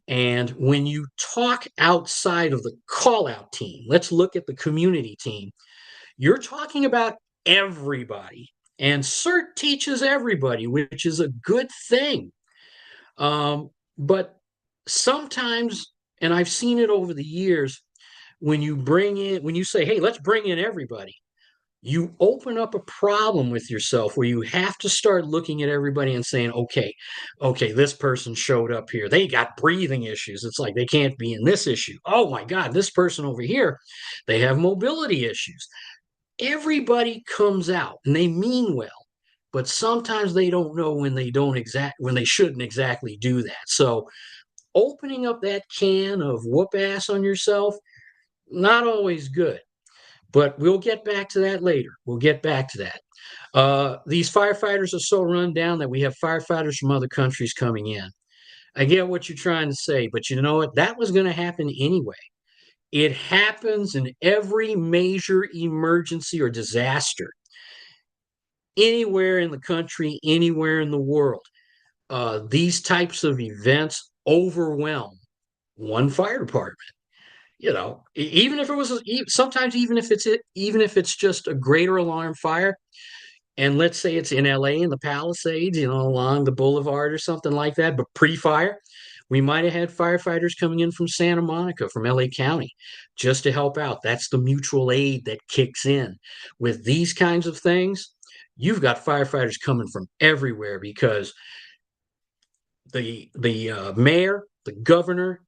And when you talk outside of the call-out team, let's look at the community team, you're talking about everybody. And CERT teaches everybody, which is a good thing. But sometimes, and I've seen it over the years, when you say, hey, let's bring in everybody, you open up a problem with yourself where you have to start looking at everybody and saying, okay, this person showed up here. They got breathing issues. It's like they can't be in this issue. Oh my God, this person over here, they have mobility issues. Everybody comes out and they mean well, but sometimes they don't know when they shouldn't exactly do that. So opening up that can of whoop ass on yourself, not always good. But we'll get back to that later. We'll get back to that. These firefighters are so run down that we have firefighters from other countries coming in. I get what you're trying to say, but you know what? That was going to happen anyway. It happens in every major emergency or disaster, anywhere in the country, anywhere in the world. These types of events overwhelm one fire department. Even if it was sometimes even if it's just a greater alarm fire, and let's say it's in LA in the Palisades, along the boulevard or something like that, but pre-fire, we might have had firefighters coming in from Santa Monica, from LA County, just to help out. That's the mutual aid that kicks in. With these kinds of things, you've got firefighters coming from everywhere because the mayor, the governor,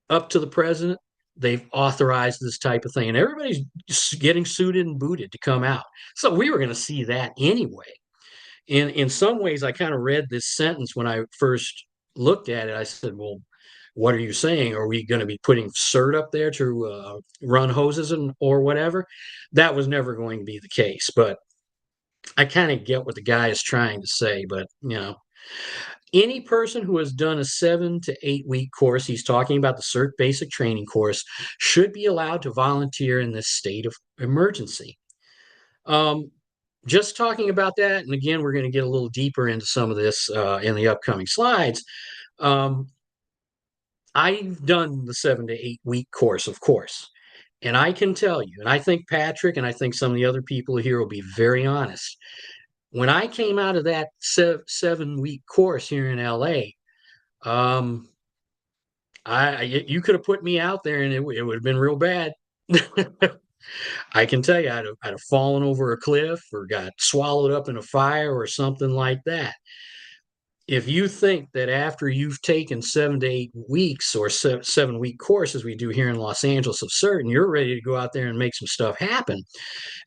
up to the president, they've authorized this type of thing, and everybody's getting suited and booted to come out. So we were going to see that anyway. In some ways, I kind of read this sentence when I first looked at it. I said, "Well, what are you saying? Are we going to be putting CERT up there to run hoses or whatever?" That was never going to be the case, but I kind of get what the guy is trying to say. But any person who has done a 7 to 8 week course, he's talking about the CERT basic training course, should be allowed to volunteer in this state of emergency. Just talking about that, and again, we're going to get a little deeper into some of this in the upcoming slides. I've done the 7 to 8 week course, of course, and I can tell you, and I think Patrick and I think some of the other people here will be very honest. When I came out of that 7 week course here in LA, you could have put me out there and it would have been real bad. I can tell you, I'd have fallen over a cliff or got swallowed up in a fire or something like that. If you think that after you've taken 7 to 8 weeks or 7 week courses we do here in Los Angeles of CERT, and you're ready to go out there and make some stuff happen,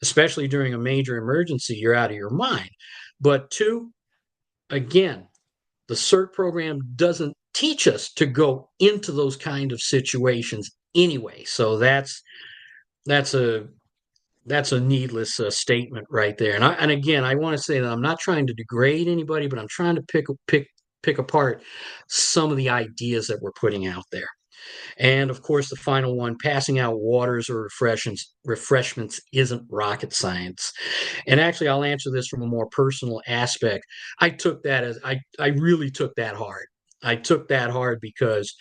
especially during a major emergency, you're out of your mind. But two, again, the CERT program doesn't teach us to go into those kind of situations anyway. So that's a needless statement right there. And again, I want to say that I'm not trying to degrade anybody, but I'm trying to pick apart some of the ideas that we're putting out there. And of course, the final one, passing out waters or refreshments isn't rocket science. And actually, I'll answer this from a more personal aspect. I really took that hard. I took that hard because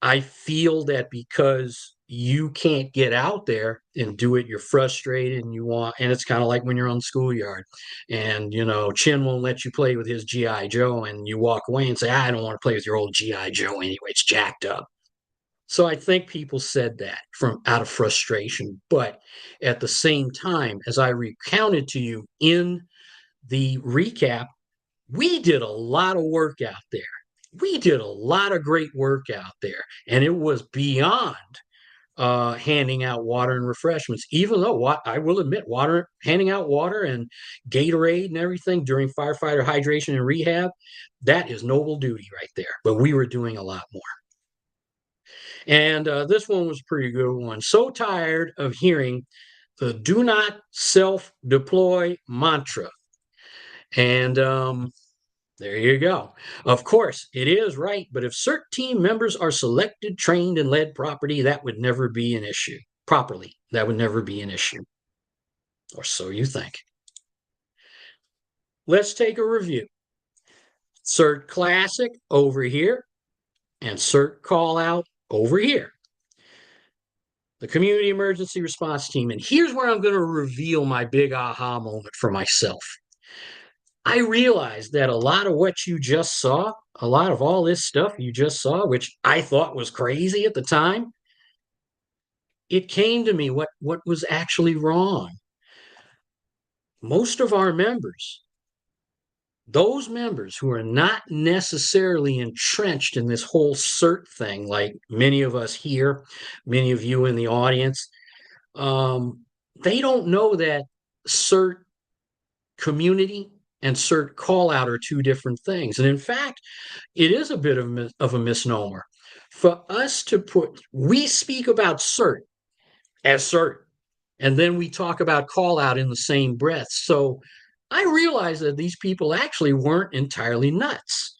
I feel that because you can't get out there and do it, you're frustrated and and it's kind of like when you're on the schoolyard and, Chin won't let you play with his G.I. Joe and you walk away and say, I don't want to play with your old G.I. Joe anyway, it's jacked up. So I think people said that from out of frustration. But at the same time, as I recounted to you in the recap, we did a lot of work out there. We did a lot of great work out there. And it was beyond handing out water and refreshments, even though I will admit, handing out water and Gatorade and everything during firefighter hydration and rehab, that is noble duty right there. But we were doing a lot more. And this one was a pretty good one. So tired of hearing the do not self-deploy mantra. And there you go. Of course, it is right, but if CERT team members are selected, trained, and led properly, that would never be an issue. That would never be an issue. Or so you think. Let's take a review. CERT Classic over here, and CERT Call Out over here. The Community Emergency Response Team. And here's where I'm going to reveal my big aha moment for myself. I realized that a lot of what you just saw, a lot of all this stuff you just saw, which I thought was crazy at the time, it came to me what was actually wrong. Most of our members, those members who are not necessarily entrenched in this whole CERT thing, like many of us here, many of you in the audience, they don't know that CERT community and CERT call out are two different things. And in fact, it is a bit of a misnomer. For us to we speak about CERT as CERT, and then we talk about call out in the same breath. So I realized that these people actually weren't entirely nuts.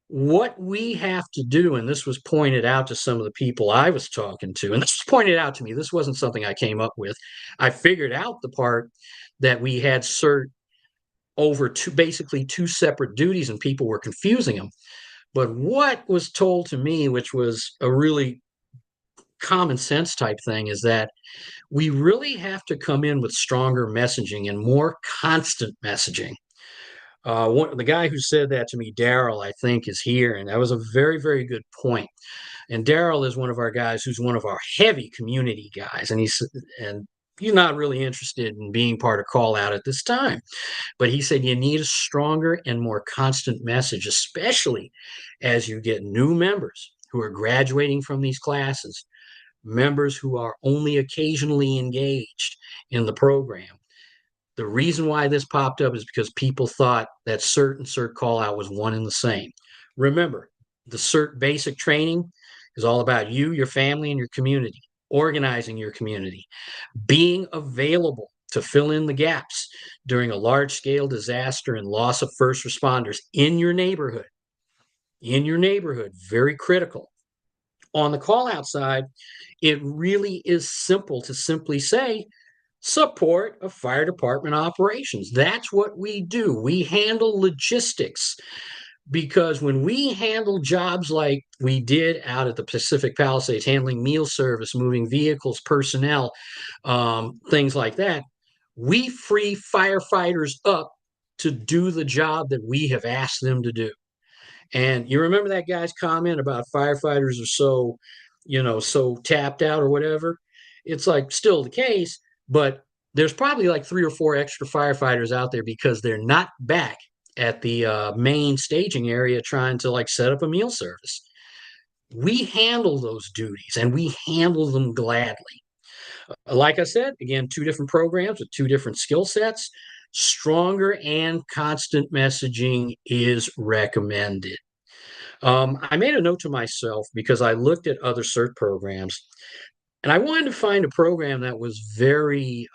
What we have to do, and this was pointed out to some of the people I was talking to, and this was pointed out to me, this wasn't something I came up with. I figured out the part that we had CERT over basically two separate duties and people were confusing them. But what was told to me, which was a really common sense type thing, is that we really have to come in with stronger messaging and more constant messaging. The guy who said that to me, Daryl, I think, is here, and that was a very, very good point. And Daryl is one of our guys who's one of our heavy community guys, and he's not really interested in being part of call out at this time. But he said you need a stronger and more constant message, especially as you get new members who are graduating from these classes, members who are only occasionally engaged in the program. The reason why this popped up is because people thought that CERT and CERT call out was one and the same. Remember, the CERT basic training is all about you, your family, and your community, organizing your community, being available to fill in the gaps during a large scale disaster and loss of first responders in your neighborhood. In your neighborhood, very critical. On the call out side, it really is simple to simply say, support of fire department operations. That's what we do. We handle logistics, because when we handle jobs like we did out at the Pacific Palisades, handling meal service, moving vehicles, personnel, things like that, we free firefighters up to do the job that we have asked them to do. And you remember that guy's comment about firefighters are so tapped out or whatever? It's like still the case, but there's probably like 3 or 4 extra firefighters out there because they're not back at the main staging area trying to like set up a meal service. We handle those duties and we handle them gladly. Like I said, again, 2 different programs with 2 different skill sets. Stronger and constant messaging is recommended. I made a note to myself because I looked at other CERT programs and I wanted to find a program that was very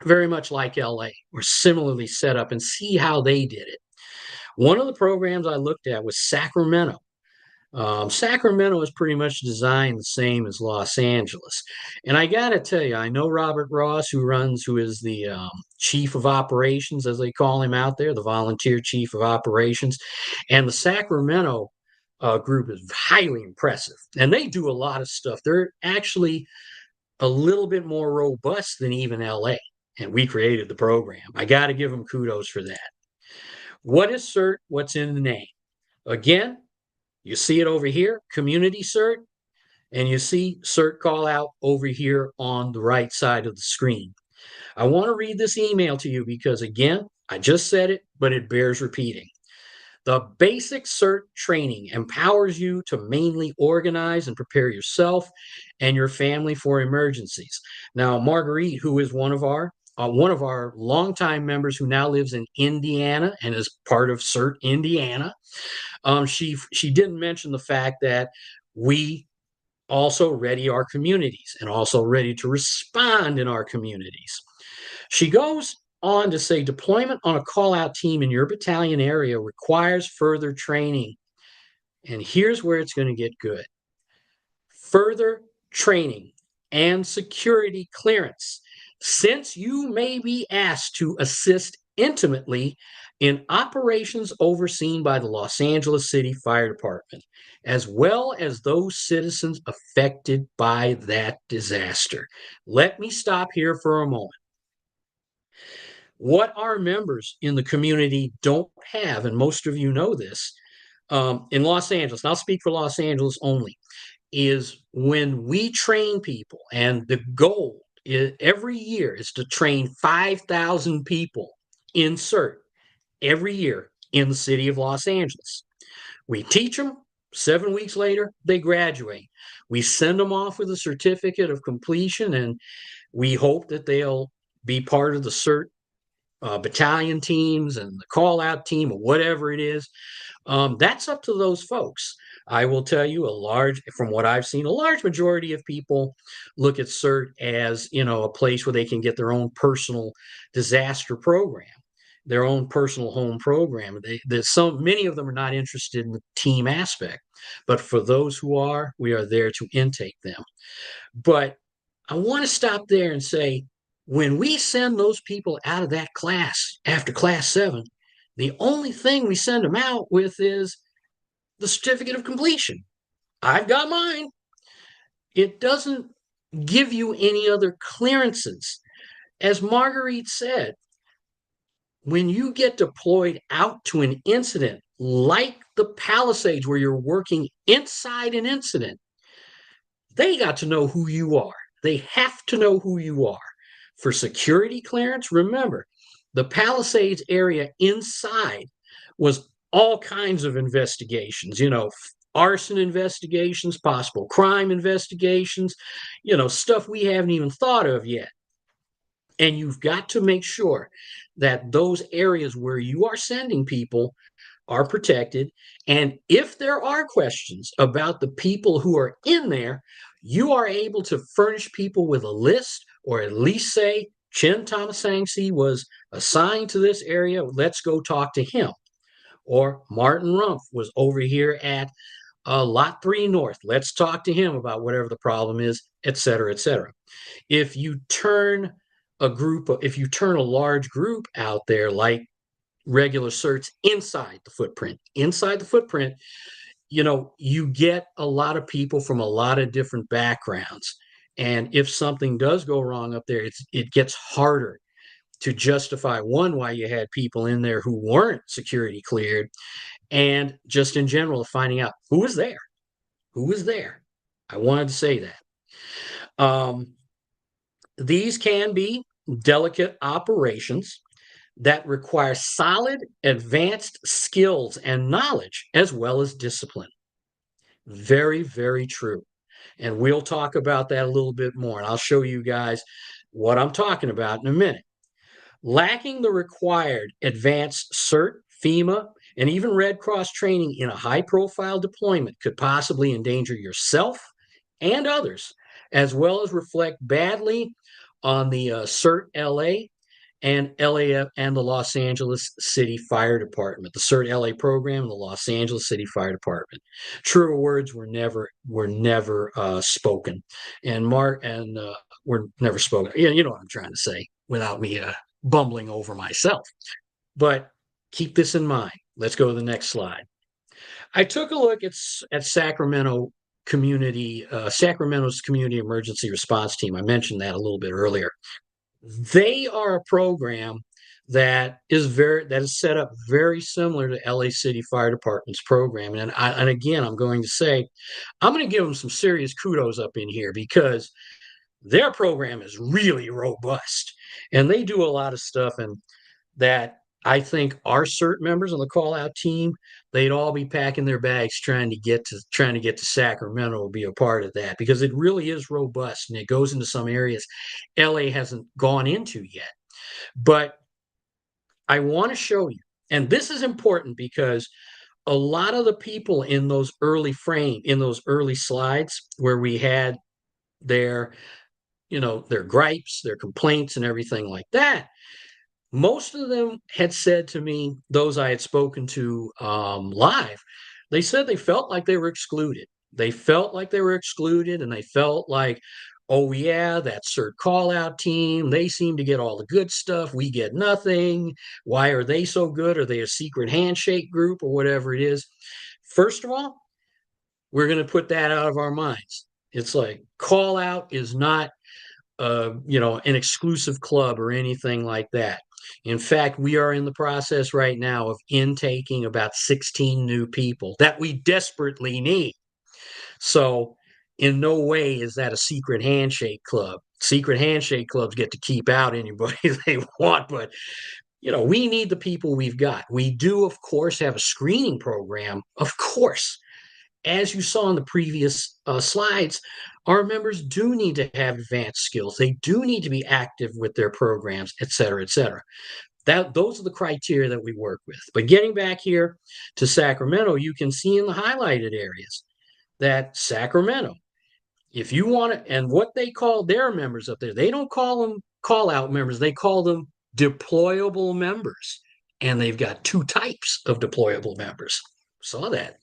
much like LA or similarly set up and see how they did it. One of the programs I looked at was Sacramento. Sacramento is pretty much designed the same as Los Angeles. And I got to tell you, I know Robert Ross, who is the chief of operations, as they call him out there, the volunteer chief of operations. And the Sacramento group is highly impressive. And they do a lot of stuff. They're actually a little bit more robust than even LA. And we created the program. I got to give them kudos for that. What is CERT? What's in the name? Again, you see it over here, community CERT, and you see CERT call out over here on the right side of the screen. I want to read this email to you because, again, I just said it, but it bears repeating. The basic CERT training empowers you to mainly organize and prepare yourself and your family for emergencies. Now, Marguerite, who is one of our longtime members who now lives in Indiana and is part of CERT Indiana, she didn't mention the fact that we also ready our communities and also ready to respond in our communities. She goes on to say deployment on a call-out team in your battalion area requires further training. And here's where it's going to get good. Further training and security clearance, since you may be asked to assist intimately in operations overseen by the Los Angeles City Fire Department, as well as those citizens affected by that disaster. Let me stop here for a moment. What our members in the community don't have, and most of you know this, in Los Angeles, and I'll speak for Los Angeles only, is when we train people, and the goal is, every year is to train 5,000 people in CERT every year in the city of Los Angeles. We teach them. 7 weeks later, they graduate. We send them off with a certificate of completion, and we hope that they'll be part of the CERT battalion teams and the call out team or whatever it is. That's up to those folks. I will tell you from what I've seen, a large majority of people look at CERT as, a place where they can get their own personal disaster program, their own personal home program. Many of them are not interested in the team aspect, but for those who are, we are there to intake them. But I want to stop there and say, when we send those people out of that class after class 7, the only thing we send them out with is the certificate of completion. I've got mine. It doesn't give you any other clearances. As Marguerite said, when you get deployed out to an incident like the Palisades, where you're working inside an incident, they got to know who you are. They have to know who you are. For security clearance, remember, the Palisades area inside was all kinds of investigations, arson investigations, possible crime investigations, stuff we haven't even thought of yet. And you've got to make sure that those areas where you are sending people are protected. And if there are questions about the people who are in there, you are able to furnish people with a list, or at least say, Chin Thomasangsi was assigned to this area. Let's go talk to him. Or Martin Rumpf was over here at Lot 3 North. Let's talk to him about whatever the problem is, et cetera, et cetera. If you turn a large group out there like regular certs inside the footprint, you get a lot of people from a lot of different backgrounds. And if something does go wrong up there, it gets harder to justify, one, why you had people in there who weren't security cleared, and just in general, finding out who was there. I wanted to say that. These can be delicate operations that require solid, advanced skills and knowledge, as well as discipline. Very, very true. And we'll talk about that a little bit more. And I'll show you guys what I'm talking about in a minute. Lacking the required advanced CERT, FEMA, and even Red Cross training in a high-profile deployment could possibly endanger yourself and others, as well as reflect badly on the CERT LA and LAF and the Los Angeles City Fire Department, the CERT LA program, and the Los Angeles City Fire Department. Truer words were never spoken, and were never spoken. You know what I'm trying to say without me bumbling over myself. But keep this in mind. Let's go to the next slide. I took a look at Sacramento's community emergency response team. I mentioned that a little bit earlier. They are a program that is set up very similar to LA City Fire Department's program. And again, I'm going to give them some serious kudos up in here, because their program is really robust, and they do a lot of stuff, and that I think our CERT members on the call out team, they'd all be packing their bags trying to get to Sacramento to be a part of that, because it really is robust and it goes into some areas LA hasn't gone into yet. But I want to show you, and this is important because a lot of the people in those early slides where we had their gripes, their complaints, and everything like that, most of them had said to me, those I had spoken to live, they said they felt like they were excluded. They felt like they were excluded, and they felt like, oh yeah, that CERT call out team, they seem to get all the good stuff. We get nothing. Why are they so good? Are they a secret handshake group or whatever it is? First of all, we're going to put that out of our minds. It's like, call out is not an exclusive club or anything like that. In fact, we are in the process right now of intaking about 16 new people that we desperately need. So in no way is that a secret handshake club. Secret handshake clubs get to keep out anybody they want, but we need the people we've got. We do, of course, have a screening program, of course. As you saw in the previous slides, our members do need to have advanced skills. They do need to be active with their programs, et cetera, et cetera. Those are the criteria that we work with. But getting back here to Sacramento, you can see in the highlighted areas that Sacramento, if you want to, and what they call their members up there, they don't call them call out members, they call them deployable members. And they've got two types of deployable members. Saw that.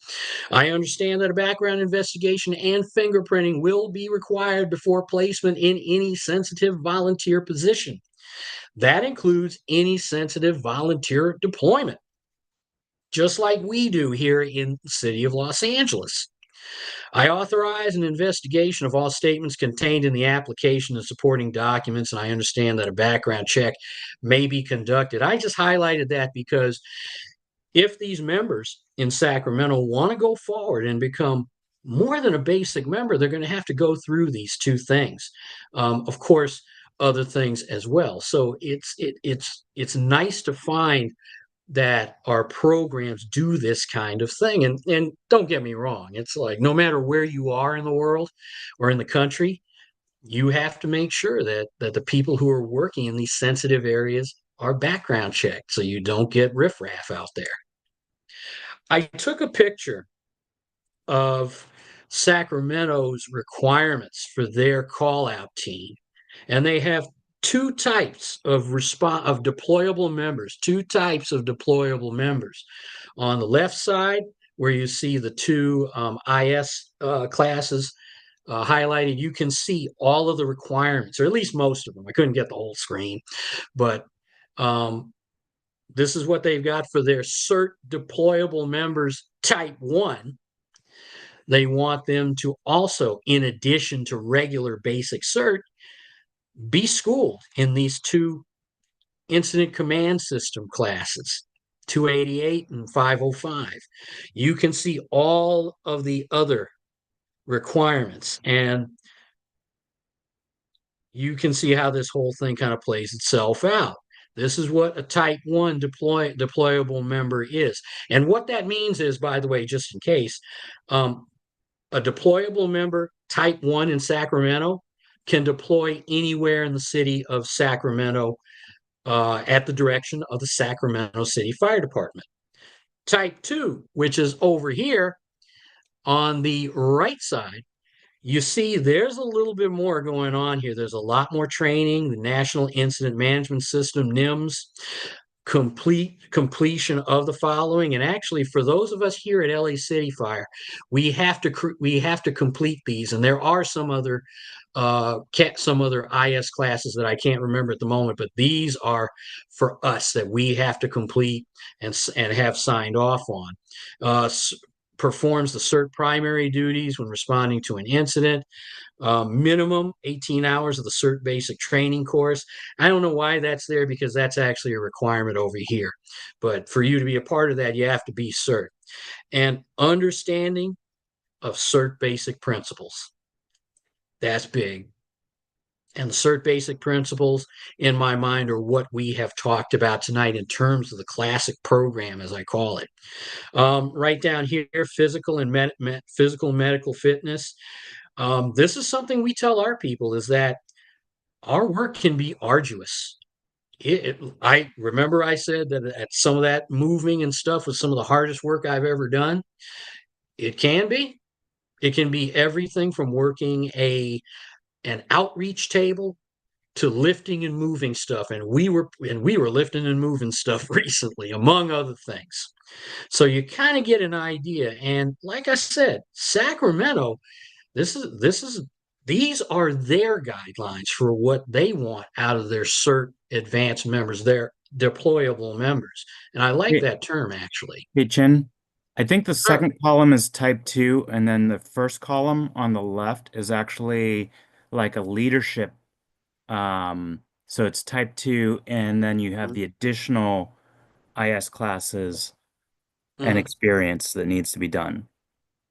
I understand that a background investigation and fingerprinting will be required before placement in any sensitive volunteer position. That includes any sensitive volunteer deployment, just like we do here in the city of Los Angeles. I authorize an investigation of all statements contained in the application and supporting documents, and I understand that a background check may be conducted. I just highlighted that because if these members in Sacramento want to go forward and become more than a basic member, they're going to have to go through these two things. Of course, other things as well. So it's nice to find that our programs do this kind of thing. And don't get me wrong, it's like no matter where you are in the world or in the country, you have to make sure that the people who are working in these sensitive areas are background checked so you don't get riffraff out there. I took a picture of Sacramento's requirements for their call out team, and they have two types of deployable members, two types of deployable members. On the left side, where you see the two IS classes highlighted, you can see all of the requirements, or at least most of them. I couldn't get the whole screen, but this is what they've got for their CERT deployable members type 1. They want them to also, in addition to regular basic CERT, be schooled in these two incident command system classes, 288 and 505. You can see all of the other requirements, and you can see how this whole thing kind of plays itself out. This is what a type 1 deployable member is. And what that means is, by the way, just in case, a deployable member, type 1 in Sacramento, can deploy anywhere in the city of Sacramento at the direction of the Sacramento City Fire Department. Type 2, which is over here on the right side, you see there's a little bit more going on here. There's a lot more training, the National Incident Management System, NIMS, completion of the following. And actually, for those of us here at LA City Fire, we have to complete these. And there are some other IS classes that I can't remember at the moment, but these are for us that we have to complete and have signed off on. Performs the CERT primary duties when responding to an incident. Minimum 18 hours of the CERT basic training course. I don't know why that's there because that's actually a requirement over here. But for you to be a part of that, you have to be CERT. And understanding of CERT basic principles. That's big. And the CERT basic principles, in my mind, are what we have talked about tonight in terms of the classic program, as I call it. Right down here, physical and medical fitness. This is something we tell our people is that our work can be arduous. I remember I said that some of that moving and stuff was some of the hardest work I've ever done. It can be. It can be everything from working an outreach table to lifting and moving stuff. And we were lifting and moving stuff recently, among other things. So you kind of get an idea. And like I said, Sacramento, these are their guidelines for what they want out of their CERT advanced members, their deployable members. And I like Hey, that term actually. hey, Chin, I think the Sure. second column is type 2, and then the first column on the left is actually like a leadership. So it's type 2, and then you have the additional IS classes and Mhm. experience that needs to be done.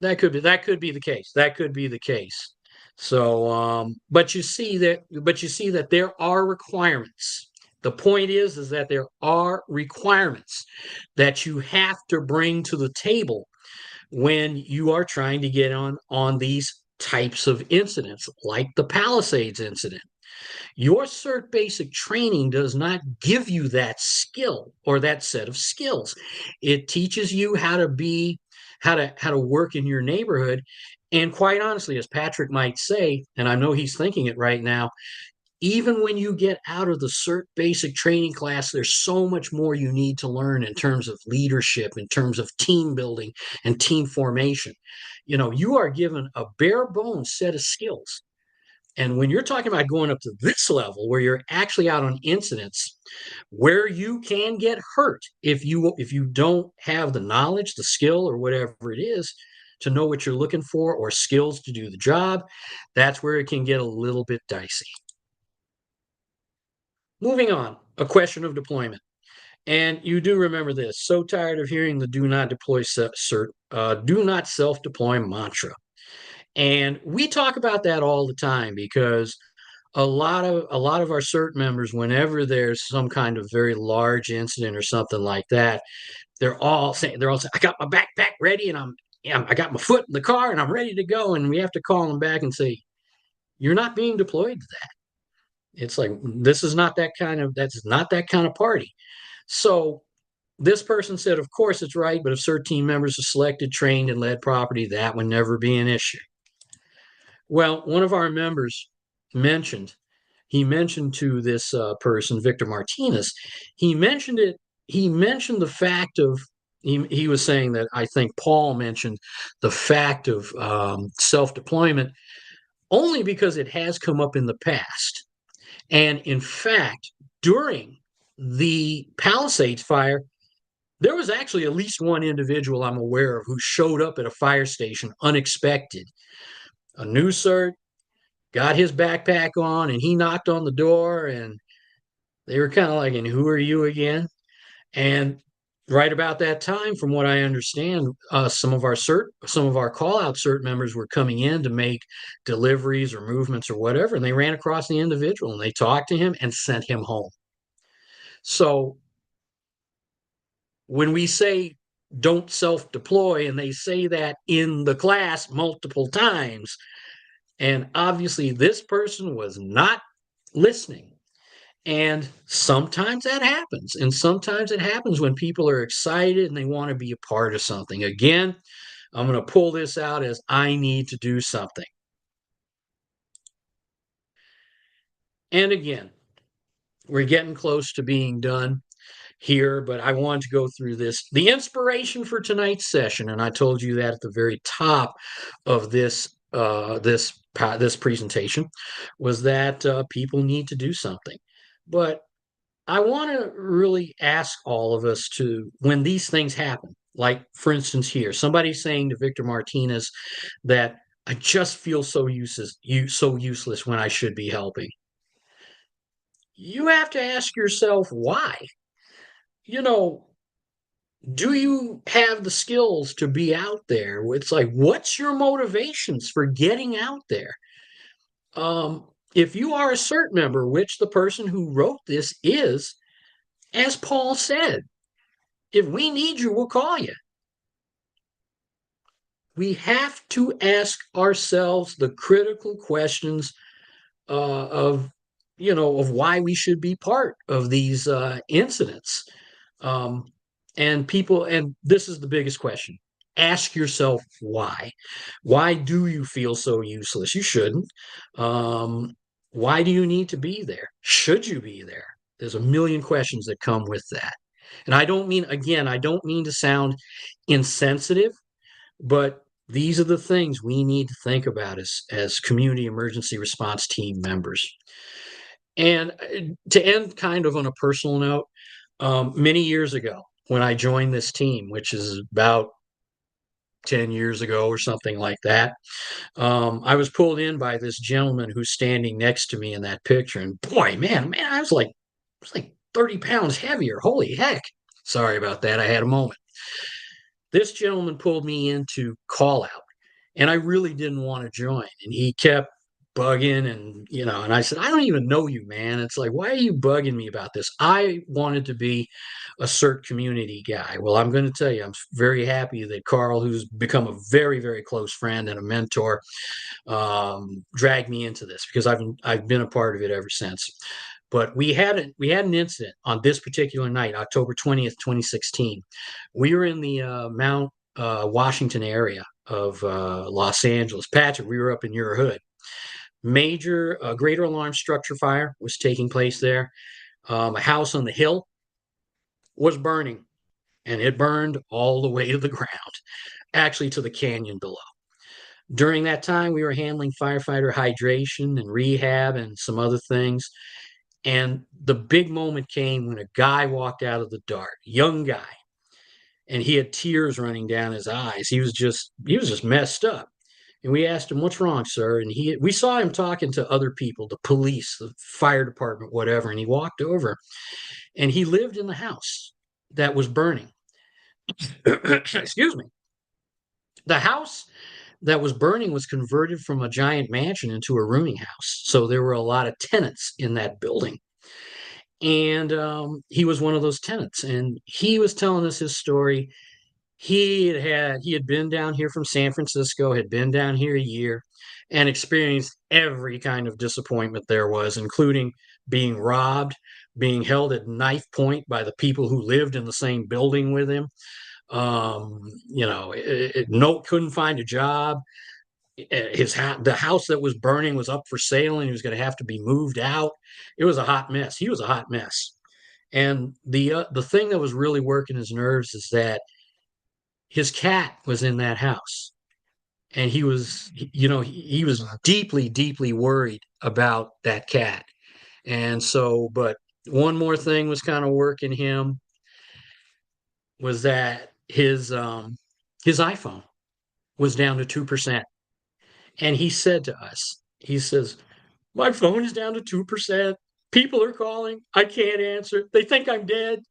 That could be the case. That could be the case. So, but you see that there are requirements. The point is that there are requirements that you have to bring to the table when you are trying to get on these types of incidents, like the Palisades incident. Your CERT basic training does not give you that skill or that set of skills. It teaches you how to be, how to work in your neighborhood. And quite honestly, as Patrick might say, and I know he's thinking it right now, even when you get out of the CERT basic training class, there's so much more you need to learn in terms of leadership, in terms of team building and team formation. You are given a bare bones set of skills. And when you're talking about going up to this level where you're actually out on incidents where you can get hurt if you don't have the knowledge, the skill, or whatever it is to know what you're looking for or skills to do the job, that's where it can get a little bit dicey. Moving on, a question of deployment. And you do remember this. So tired of hearing the do not deploy CERT, do not self-deploy mantra. And we talk about that all the time because a lot of our CERT members, whenever there's some kind of very large incident or something like that, they're all saying, I got my backpack ready and I got my foot in the car and I'm ready to go. And we have to call them back and say, you're not being deployed to that. It's like that's not that kind of party. So this person said, of course it's right, but if CERT team members are selected, trained, and led property, that would never be an issue. Well, one of our members mentioned, he mentioned to this person, Victor Martinez, he mentioned it, he mentioned the fact of, he was saying that I think Paul mentioned the fact of self-deployment only because it has come up in the past. And in fact, during the Palisades fire, there was actually at least one individual I'm aware of who showed up at a fire station unexpected. A new CERT, got his backpack on, and he knocked on the door, and they were kind of like, and who are you again? And right about that time, from what I understand, some of our call out CERT members were coming in to make deliveries or movements or whatever, and they ran across the individual and they talked to him and sent him home. So when we say don't self-deploy, and they say that in the class multiple times, and obviously this person was not listening. And sometimes that happens. And sometimes it happens when people are excited and they want to be a part of something. Again, I'm going to pull this out as I need to do something. And again, we're getting close to being done here, but I wanted to go through this. The inspiration for tonight's session, and I told you that at the very top of this presentation, was that people need to do something. But I want to really ask all of us to, when these things happen, like for instance here, somebody saying to Victor Martinez that I just feel so useless when I should be helping. You have to ask yourself why. Do you have the skills to be out there? It's like, what's your motivations for getting out there? If you are a CERT member, which the person who wrote this is, as Paul said, if we need you, we'll call you. We have to ask ourselves the critical questions of why we should be part of these incidents. And this is the biggest question. Ask yourself why. Why do you feel so useless? You shouldn't. Why do you need to be there? Should you be there? There's a million questions that come with that. And I don't mean to sound insensitive, but these are the things we need to think about as community emergency response team members. And to end kind of on a personal note, many years ago when I joined this team, which is about 10 years ago or something like that, I was pulled in by this gentleman who's standing next to me in that picture. And boy, man, I was like 30 pounds heavier. Holy heck. Sorry about that. I had a moment. This gentleman pulled me into call out, and I really didn't want to join. And he kept bugging, and and I said, I don't even know you, man. It's like, why are you bugging me about this? I wanted to be a CERT community guy. Well, I'm going to tell you, I'm very happy that Carl, who's become a very, very close friend and a mentor, dragged me into this, because I've been a part of it ever since. But we had an incident on this particular night, October 20th, 2016. We were in the Mount Washington area of Los Angeles. Patrick, we were up in your hood. Major greater alarm structure fire was taking place there. A house on the hill was burning, and it burned all the way to the ground, actually to the canyon below. During that time, we were handling firefighter hydration and rehab and some other things. And the big moment came when a guy walked out of the dark, young guy, and he had tears running down his eyes. He was just messed up. And we asked him, "What's wrong, sir?" And we saw him talking to other people, the police, the fire department, whatever. And he walked over, and he lived in the house that was burning. Excuse me. The house that was burning was converted from a giant mansion into a rooming house. So there were a lot of tenants in that building. And he was one of those tenants. And he was telling us his story. He had been down here from San Francisco, had been down here a year, and experienced every kind of disappointment there was, including being robbed, being held at knife point by the people who lived in the same building with him. No, couldn't find a job. The house that was burning was up for sale, and he was going to have to be moved out. It was a hot mess. He was a hot mess. And the thing that was really working his nerves is that his cat was in that house, and he was deeply, deeply worried about that cat. And so, but one more thing was kind of working him, was that his iPhone was down to 2%. And he said to us, he says, "My phone is down to 2%. People are calling. I can't answer. They think I'm dead."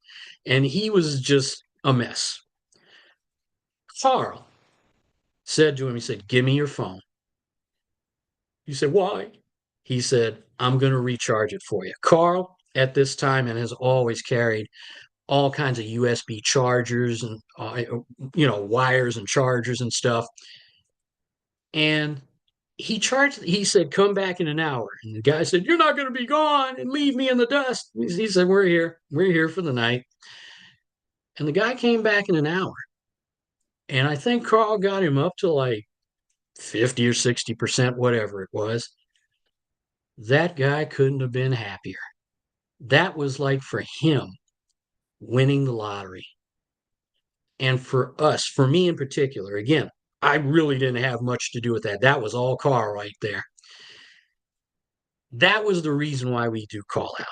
And he was just a mess. Carl said to him, he said, "Give me your phone." He said, "Why?" He said, "I'm going to recharge it for you." Carl, at this time, and has always carried all kinds of USB chargers and, wires and chargers and stuff. And he said, "Come back in an hour." And the guy said, "You're not going to be gone and leave me in the dust." He said, We're here for the night." And the guy came back in an hour. And I think Carl got him up to like 50 or 60%, whatever it was. That guy couldn't have been happier. That was like, for him, winning the lottery. And for us, for me in particular, again, I really didn't have much to do with that. That was all Carl right there. That was the reason why we do call out.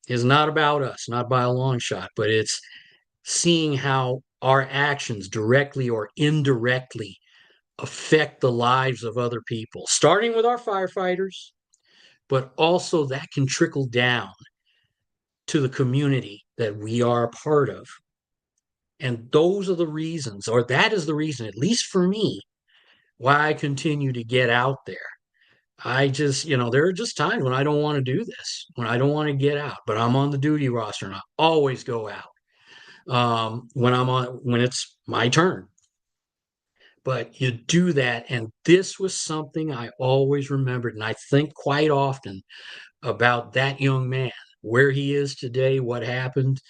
It's not about us, not by a long shot, but it's seeing how our actions, directly or indirectly, affect the lives of other people, starting with our firefighters, but also that can trickle down to the community that we are a part of. And those are the reasons, or that is the reason, at least for me, why I continue to get out there. I just, there are just times when I don't want to do this, when I don't want to get out, but I'm on the duty roster and I always go out when it's my turn. But you do that. And this was something I always remembered. And I think quite often about that young man, where he is today, what happened,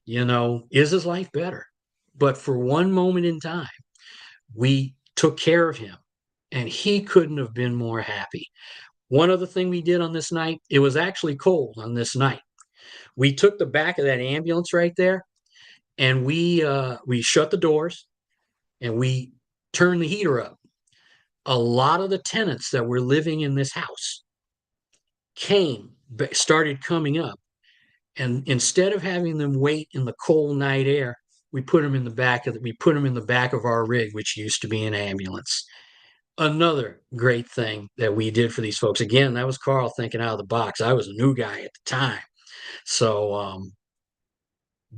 is his life better? But for one moment in time, we took care of him, and he couldn't have been more happy. One other thing we did on this night, it was actually cold on this night. We took the back of that ambulance right there, and we shut the doors, and we turned the heater up. A lot of the tenants that were living in this house started coming up, and instead of having them wait in the cold night air, we put them in the back of our rig, which used to be an ambulance. Another great thing that we did for these folks. Again, that was Carl thinking out of the box. I was a new guy at the time. So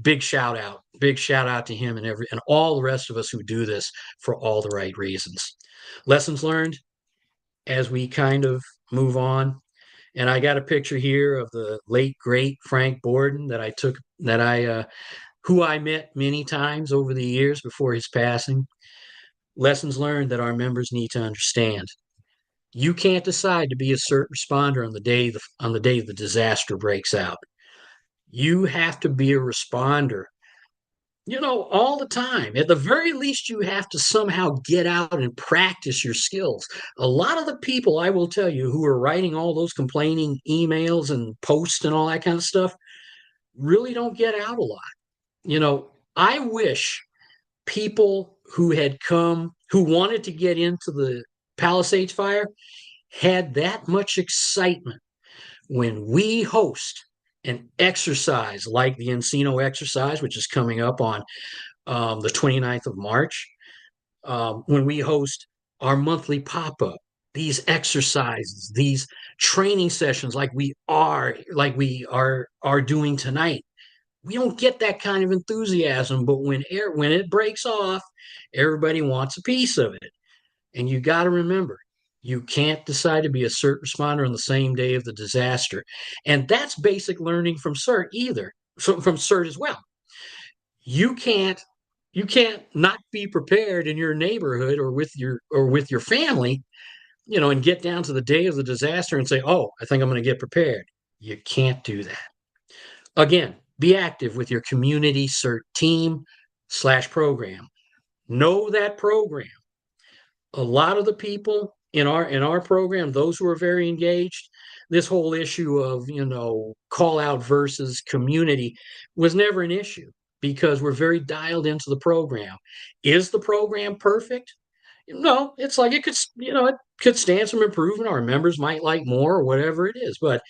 big shout out to him and all the rest of us who do this for all the right reasons. Lessons learned as we kind of move on. And I got a picture here of the late great Frank Borden who I met many times over the years before his passing. Lessons learned that our members need to understand. You can't decide to be a CERT responder on the day the disaster breaks out. You have to be a responder, all the time. At the very least, you have to somehow get out and practice your skills. A lot of the people, I will tell you, who are writing all those complaining emails and posts and all that kind of stuff really don't get out a lot. I wish people who wanted to get into the Palisades fire had that much excitement when we host an exercise like the Encino exercise, which is coming up on the 29th of March, when we host our monthly pop-up, these exercises, these training sessions like we are doing tonight. We don't get that kind of enthusiasm, but when it breaks off, everybody wants a piece of it. And you got to remember, you can't decide to be a CERT responder on the same day of the disaster. And that's basic learning from CERT either, from CERT as well. You can't not be prepared in your neighborhood or with your family, and get down to the day of the disaster and say, "Oh, I think I'm going to get prepared." You can't do that. Again, be active with your community CERT team/program. Know that program. A lot of the people in our program, those who are very engaged, this whole issue of call out versus community was never an issue because we're very dialed into the program. Is the program perfect? No, it's like it could stand some improvement. Our members might like more or whatever it is, but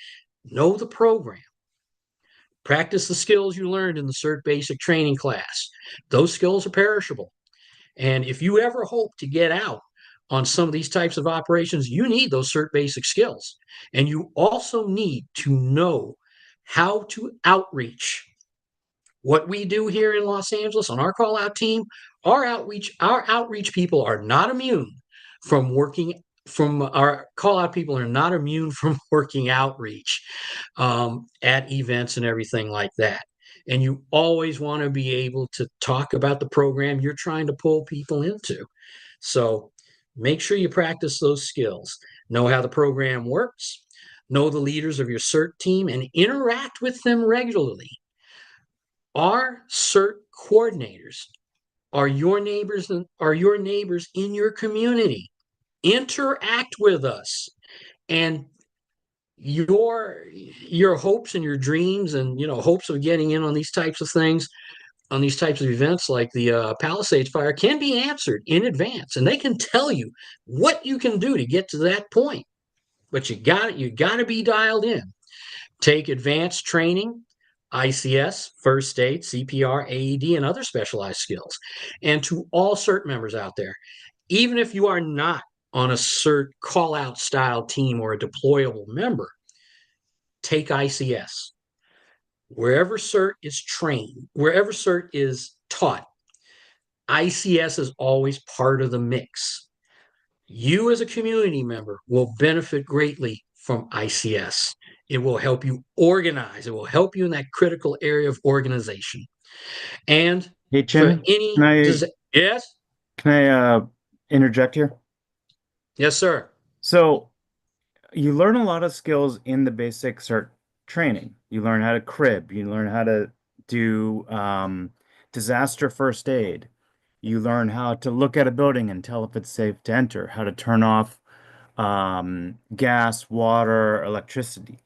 know the program. Practice the skills you learned in the CERT basic training class. Those skills are perishable. And if you ever hope to get out on some of these types of operations, you need those CERT basic skills. And you also need to know how to outreach. What we do here in Los Angeles on our call out team, our outreach people are not immune from our call out people are not immune from working outreach at events and everything like that. And you always want to be able to talk about the program you're trying to pull people into. So make sure you practice those skills. Know how the program works, know the leaders of your CERT team, and interact with them regularly. Our CERT coordinators are your neighbors in your community. Interact with us, and your hopes and your dreams and hopes of getting in on these types of things, on these types of events like the Palisades fire, can be answered in advance, and they can tell you what you can do to get to that point. But you got to be dialed in. Take advanced training, ICS, first aid, CPR, AED, and other specialized skills. And to all CERT members out there, even if you are not on a CERT call out style team or a deployable member, take ICS. Wherever CERT is trained, wherever CERT is taught, ICS is always part of the mix. You as a community member will benefit greatly from ICS. It will help you organize. It will help you in that critical area of organization. And Hey, for Chin, can any, I yes, can I interject here? yes, sir. So you learn a lot of skills in the basic CERT training. You learn how to crib. You learn how to do disaster first aid. You learn how to look at a building and tell if it's safe to enter, how to turn off gas, water, electricity.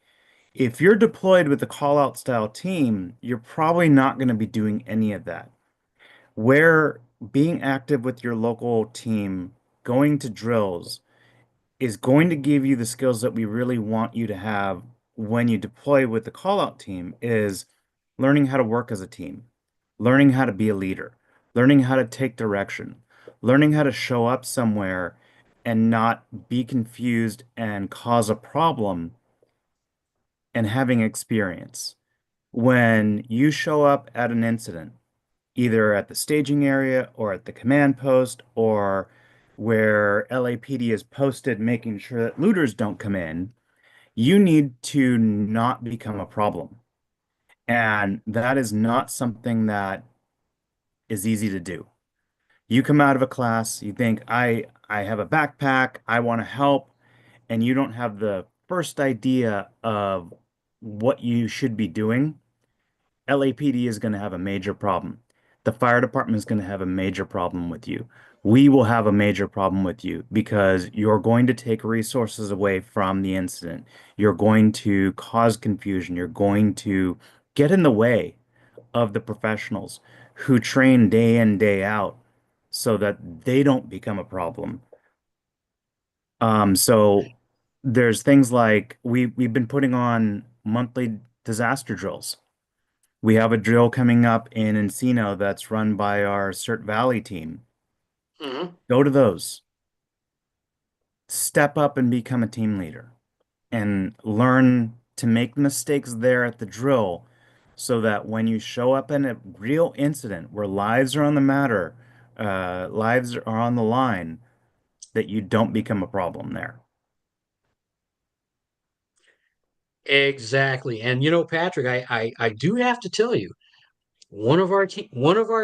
If you're deployed with a call-out style team, you're probably not going to be doing any of that. Where being active with your local team, going to drills, is going to give you the skills that we really want you to have when you deploy with the call-out team is learning how to work as a team, learning how to be a leader, learning how to take direction, learning how to show up somewhere and not be confused and cause a problem and having experience. When you show up at an incident, either at the staging area or at the command post or where LAPD is posted making sure that looters don't come in, you need to not become a problem. And that is not something that is easy to do. You come out of a class, you think, I have a backpack, I want to help, and you don't have the first idea of what you should be doing. LAPD is going to have a major problem. The fire department is going to have a major problem with you. We will have a major problem with you because you're going to take resources away from the incident. You're going to cause confusion. You're going to get in the way of the professionals who train day in, day out so that they don't become a problem. So there's things like we've been putting on monthly disaster drills. We have a drill coming up in Encino that's run by our CERT Valley team. Mhm. Go to those. Step up and become a team leader and learn to make mistakes there at the drill so that when you show up in a real incident where lives are on the matter, lives are on the line, that you don't become a problem there. Exactly. And Patrick, I do have to tell you, one of our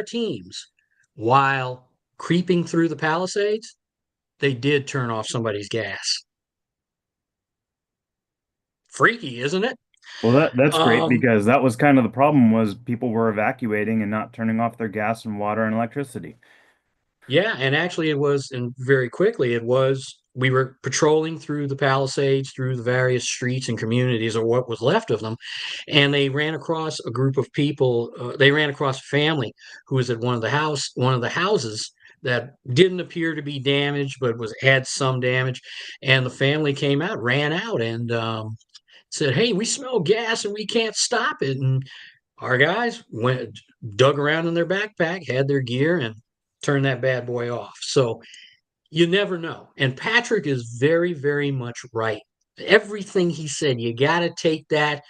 teams, while creeping through the Palisades, they did turn off somebody's gas. Freaky, isn't it? Well, that's great Um, because that was kind of the problem was people were evacuating and not turning off their gas and water and electricity. yeah, and actually it was, and very quickly it was, we were patrolling through the Palisades, through the various streets and communities, or what was left of them, and they ran across a group of people. They ran across a family who was at one of the houses that didn't appear to be damaged, but was had some damage. And the family came out, ran out, and said, "Hey, we smell gas and we can't stop it." And our guys went, dug around in their backpack, had their gear, and turned that bad boy off. So you never know. And Patrick is very, very much right. Everything he said, you got to take that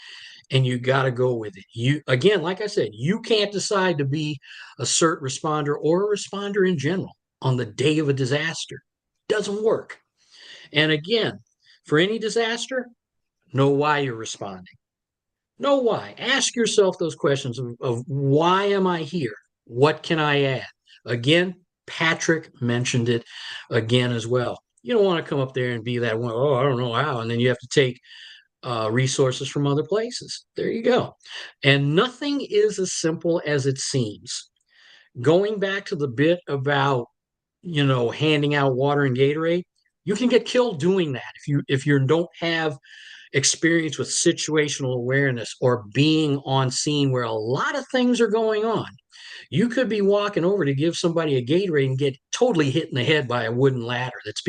and you got to go with it. You, again, like I said, you can't decide to be a CERT responder or a responder in general on the day of a disaster. Doesn't work. And again, for any disaster, know why you're responding. Know why. Ask yourself those questions of why am I here? What can I add? Again, Patrick mentioned it again as well. You don't want to come up there and be that one, oh, I don't know how. And then you have to take resources from other places. There you go. And nothing is as simple as it seems. Going back to the bit about, handing out water and Gatorade, you can get killed doing that if you don't have experience with situational awareness or being on scene where a lot of things are going on. You could be walking over to give somebody a Gatorade and get totally hit in the head by a wooden ladder that's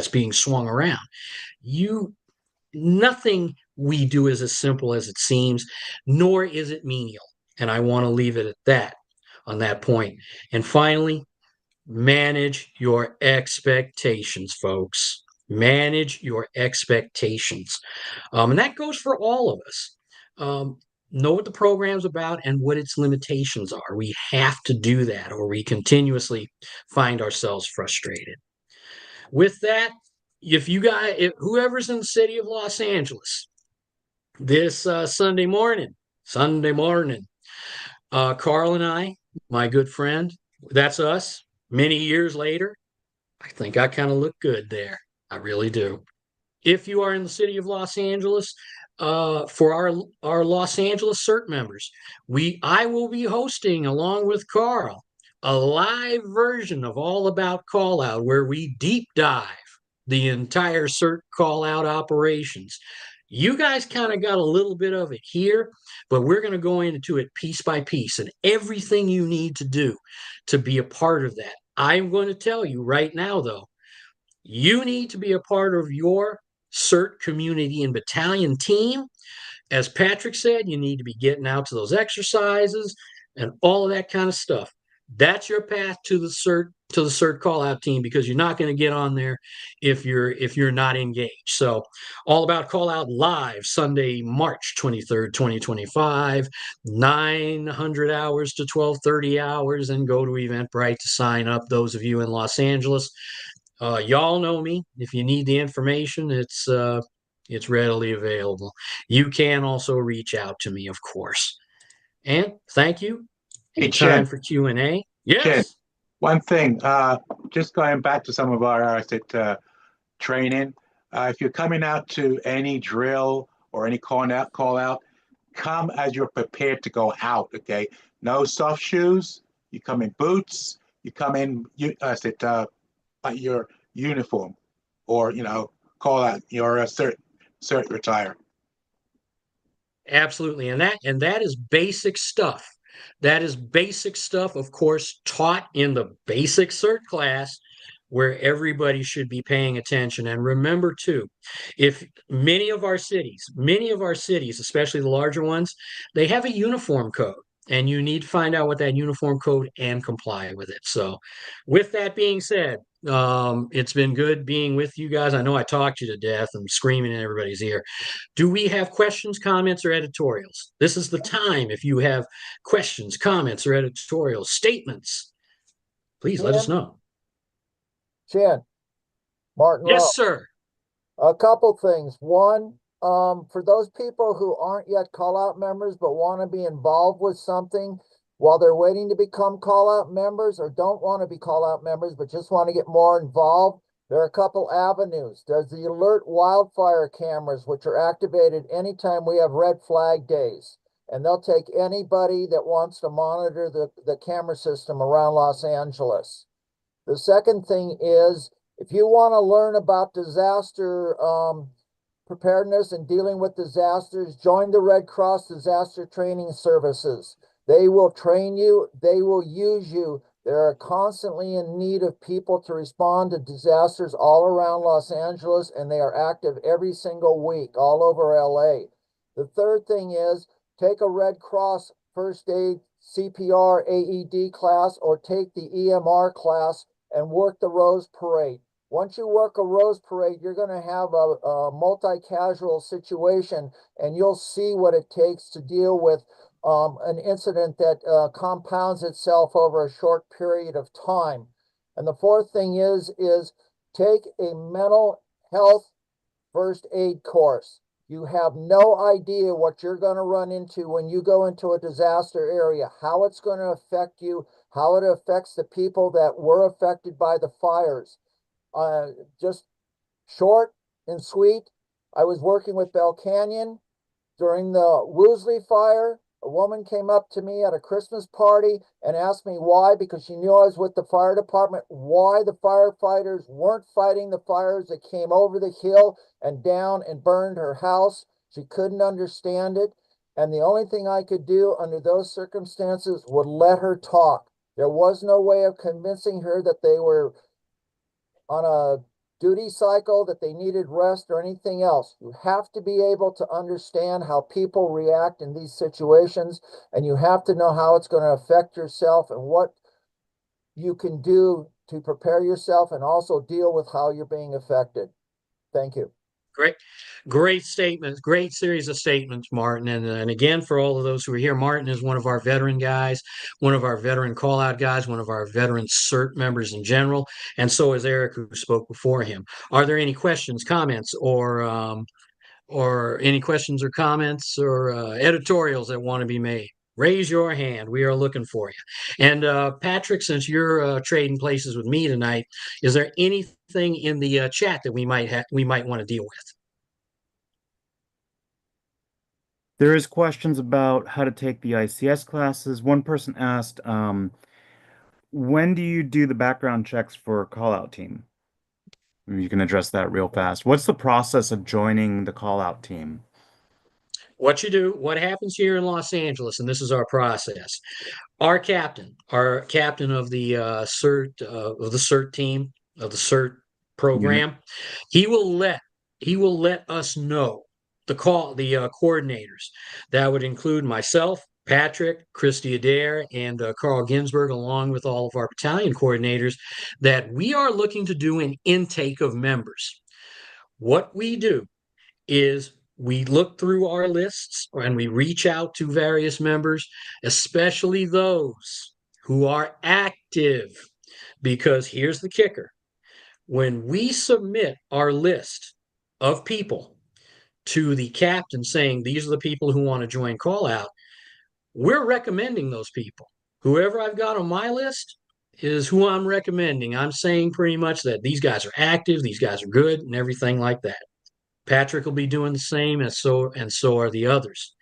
being swung around. You Nothing we do is as simple as it seems, nor is it menial. And I want to leave it at that on that point. And finally, manage your expectations, folks. Manage your expectations. And that goes for all of us. Know what the program's about and what its limitations are. We have to do that, or we continuously find ourselves frustrated. With that, if whoever's in the city of Los Angeles this Sunday morning, Carl and I, my good friend, that's us. Many years later, I think I kind of look good there. I really do. If you are in the city of Los Angeles, for our Los Angeles CERT members, I will be hosting along with Carl a live version of All About Call Out where we deep dive the entire CERT call out operations. You guys kind of got a little bit of it here, but we're going to go into it piece by piece and everything you need to do to be a part of that. I'm going to tell you right now, though, you need to be a part of your CERT community and battalion team. As Patrick said, you need to be getting out to those exercises and all of that kind of stuff. That's your path to the CERT call out team because you're not going to get on there if you're not engaged. So all about call out live Sunday, March 23rd, 2025, 900 hours to 1230 hours, and go to Eventbrite to sign up. Those of you in Los Angeles, Y'all know me. If you need the information, it's readily available. You can also reach out to me, of course. And thank you. Hey, And time Chin, for Q&A. Chin, Yes. one thing, just going back to some of our training, if you're coming out to any drill or any call out, come as you're prepared to go out, okay? No soft shoes, you come in boots, you come in, like your uniform, or, call out your cert retire. Absolutely. And that is basic stuff. That is basic stuff, of course, taught in the basic CERT class where everybody should be paying attention. And remember too, if many of our cities, especially the larger ones, they have a uniform code. And you need to find out what that uniform code and comply with it. So, with that being said, it's been good being with you guys. I know I talked you to death and screaming in everybody's ear. Do we have questions, comments, or editorials? This is the time. If you have questions, comments, or editorials, statements, please let us Chin, know. Chin, Martin Yes, Rowe. sir. A couple things. One, for those people who aren't yet call out members but want to be involved with something while they're waiting to become call out members, or don't want to be call out members but just want to get more involved, there are a couple avenues. There's the alert wildfire cameras, which are activated anytime we have red flag days. And they'll take anybody that wants to monitor the camera system around Los Angeles. The second thing is, if you want to learn about disaster preparedness and dealing with disasters, join the Red Cross Disaster Training Services. They will train you, they will use you. They're constantly in need of people to respond to disasters all around Los Angeles, and they are active every single week all over LA. The third thing is, take a Red Cross first aid CPR AED class, or take the EMR class and work the Rose Parade. Once you work a Rose Parade, you're going to have a multi-casual situation, and you'll see what it takes to deal with an incident that compounds itself over a short period of time. And the fourth thing is take a mental health first aid course. You have no idea what you're going to run into when you go into a disaster area, how it's going to affect you, how it affects the people that were affected by the fires. Just short and sweet, I was working with Bell Canyon during the Woolsey fire. A woman came up to me at a Christmas party and asked me why, because she knew I was with the fire department, why the firefighters weren't fighting the fires that came over the hill and down and burned her house. She couldn't understand it. And the only thing I could do under those circumstances would let her talk. There was no way of convincing her that they were on a duty cycle, that they needed rest or anything else. You have to be able to understand how people react in these situations, and you have to know how it's going to affect yourself and what you can do to prepare yourself and also deal with how you're being affected. Thank you. Great, great statements, great series of statements, Martin. And again, for all of those who are here, Martin is one of our veteran guys, one of our veteran call out guys, one of our veteran CERT members in general. And so is Eric, who spoke before him. Are there any questions, comments, or any questions or comments or editorials that want to be made? Raise your hand. We are looking for you. And Patrick, since you're trading places with me tonight, is there anything in the chat that we might want to deal with? There is questions about how to take the ICS classes. One person asked, when do you do the background checks for a call-out team? Maybe you can address that real fast. What's the process of joining the call-out team? What you do, what happens here in Los Angeles, and this is our process. Our captain of the CERT team, of the CERT Unit. program, he will let us know the coordinators. That would include myself, Patrick, Christy Adair, and Carl Ginsberg, along with all of our battalion coordinators, that we are looking to do an intake of members. What we do is we look through our lists and we reach out to various members, especially those who are active, because here's the kicker. When we submit our list of people to the captain saying these are the people who want to join call out, we're recommending those people. Whoever I've got on my list is who I'm recommending. I'm saying pretty much that these guys are active, these guys are good, and everything like that. Patrick will be doing the same, and so are the others.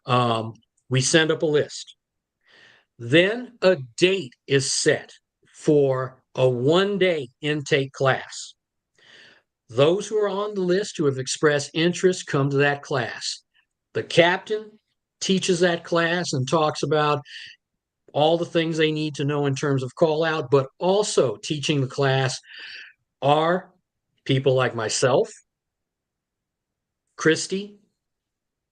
Um, we send up a list. Then a date is set for a 1-day intake class. Those who are on the list who have expressed interest come to that class. The captain teaches that class and talks about all the things they need to know in terms of call out, but also teaching the class are people like myself, Christy,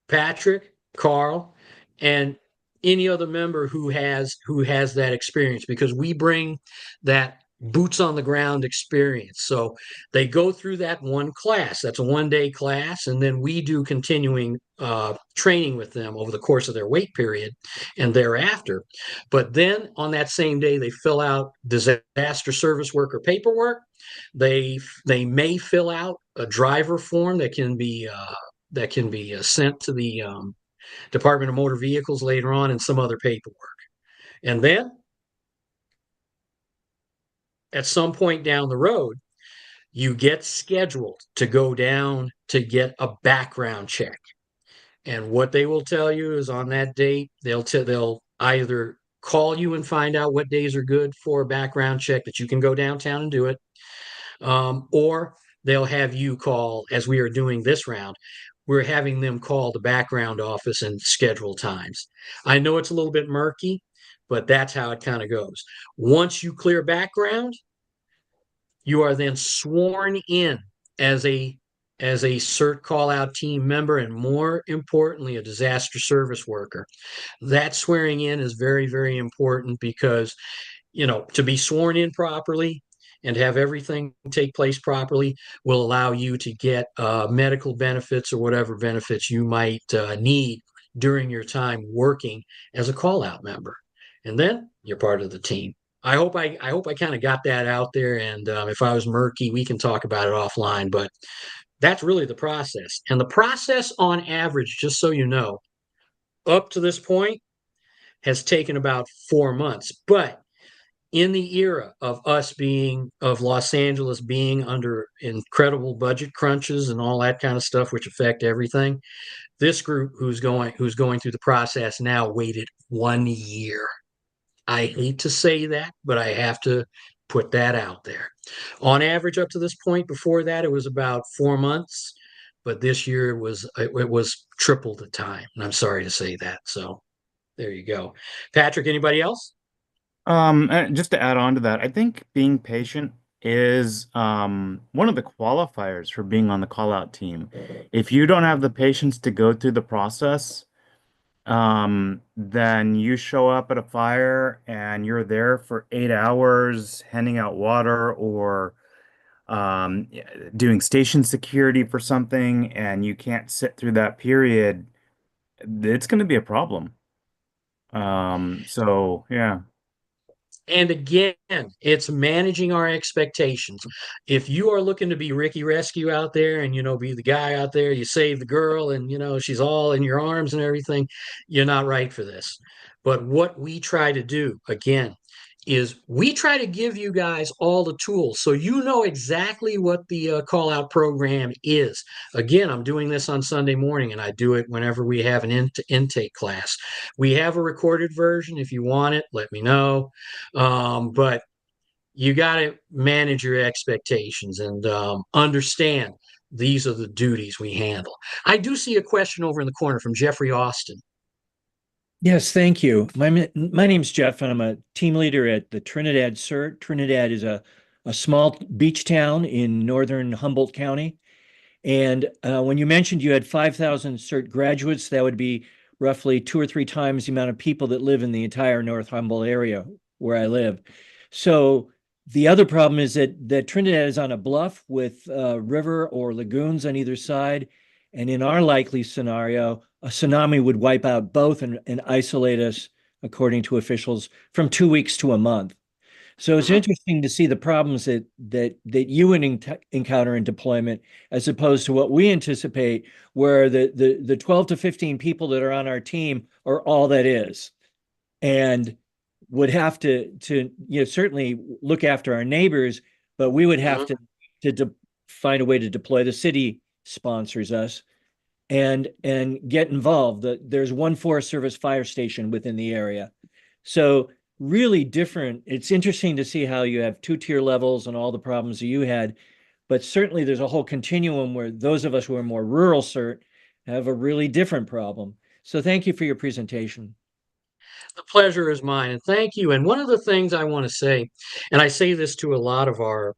Patrick, Carl, and any other member who has that experience, because we bring that boots on the ground experience. So they go through that one class. That's a 1-day class, and then we do continuing training with them over the course of their wait period and thereafter. But then on that same day, they fill out disaster service worker paperwork. They may fill out a driver form that can be sent to the Department of Motor Vehicles later on, and some other paperwork. And then at some point down the road, you get scheduled to go down to get a background check. And what they will tell you is on that date, they'll either call you and find out what days are good for a background check that you can go downtown and do it, or they'll have you call, as we are doing this round, we're having them call the background office and schedule times. I know it's a little bit murky, but that's how it kind of goes. Once you clear background, you are then sworn in as a CERT call out team member, and more importantly, a disaster service worker. That swearing in is very, very important because, to be sworn in properly and have everything take place properly will allow you to get medical benefits or whatever benefits you might need during your time working as a call out member. And then you're part of the team. I hope I kind of got that out there. And if I was murky, we can talk about it offline. But that's really the process. And the process on average, just so you know, up to this point has taken about 4 months. But in the era of Los Angeles being under incredible budget crunches and all that kind of stuff, which affect everything, this group who's going through the process now waited 1 year. I hate to say that, but I have to put that out there. On average, up to this point, before that, it was about 4 months, but this year it was triple the time. And I'm sorry to say that. So there you go. Patrick, anybody else? Just to add on to that, I think being patient is one of the qualifiers for being on the call out team. If you don't have the patience to go through the process, then you show up at a fire and you're there for 8 hours handing out water or um, doing station security for something, and you can't sit through that period, it's going to be a problem. So yeah. And again, it's managing our expectations. If you are looking to be Ricky Rescue out there and, be the guy out there, you save the girl and, she's all in your arms and everything, you're not right for this. But what we try to do, again, is we try to give you guys all the tools so you know exactly what the call out program is. Again, I'm doing this on Sunday morning, and I do it whenever we have an intake class. We have a recorded version. If you want it, let me know. But you got to manage your expectations and understand these are the duties we handle. I do see a question over in the corner from Jeffrey Austin. Yes, thank you. My name's Jeff, and I'm a team leader at the Trinidad CERT. Trinidad is a small beach town in northern Humboldt County. And when you mentioned you had 5,000 CERT graduates, that would be roughly 2 or 3 times the amount of people that live in the entire North Humboldt area where I live. So the other problem is that Trinidad is on a bluff with river or lagoons on either side. And in our likely scenario, a tsunami would wipe out both and isolate us, according to officials, from 2 weeks to a month. So it's Mhm. interesting to see the problems that you would encounter in deployment as opposed to what we anticipate, where the 12 to 15 people that are on our team are all that is, and would have to certainly look after our neighbors, but we would have Mhm. to find a way to deploy. The city sponsors us and get involved. There's one Forest Service fire station within the area. So really different. It's interesting to see how you have two-tier levels and all the problems that you had, but certainly there's a whole continuum where those of us who are more rural CERT have a really different problem. So thank you for your presentation. The pleasure is mine, and thank you. And one of the things I want to say, and I say this to a lot of our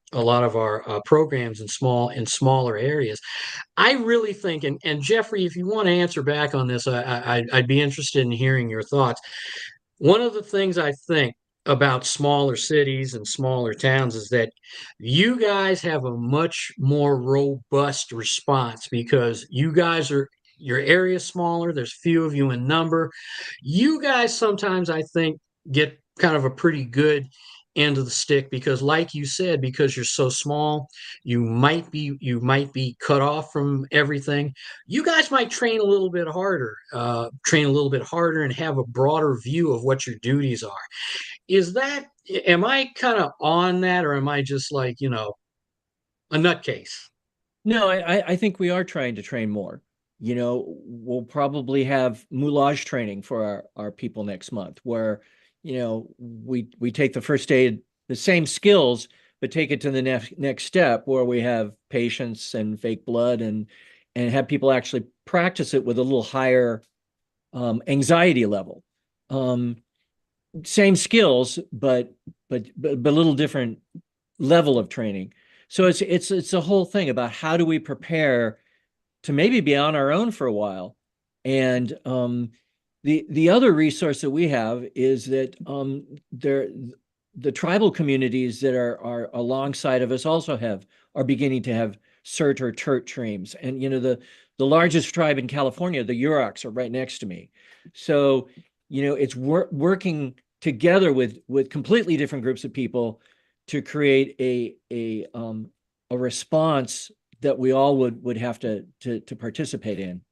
programs in smaller areas, I really think, and Jeffrey, if you want to answer back on this, I'd be interested in hearing your thoughts. One of the things I think about smaller cities and smaller towns is that you guys have a much more robust response because your area is smaller, there's few of you in number. You guys sometimes, I think, get kind of a pretty good end of the stick because, like you said, because you're so small, you might be cut off from everything. You guys might train a little bit harder and have a broader view of what your duties are. Am I kind of on that, or am I just like, a nutcase? No, I think we are trying to train more. We'll probably have moulage training for our people next month, where, we take the first aid, the same skills, but take it to the next step where we have patients and fake blood and have people actually practice it with a little higher anxiety level. Um, Same skills, but a little different level of training. So it's a whole thing about how do we prepare to maybe be on our own for a while. And the other resource that we have is that the tribal communities that are alongside of us also are beginning to have CERT or TERT streams. And the largest tribe in California, the Yurok, are right next to me. So it's working together with completely different groups of people to create a response that we all would have to participate in.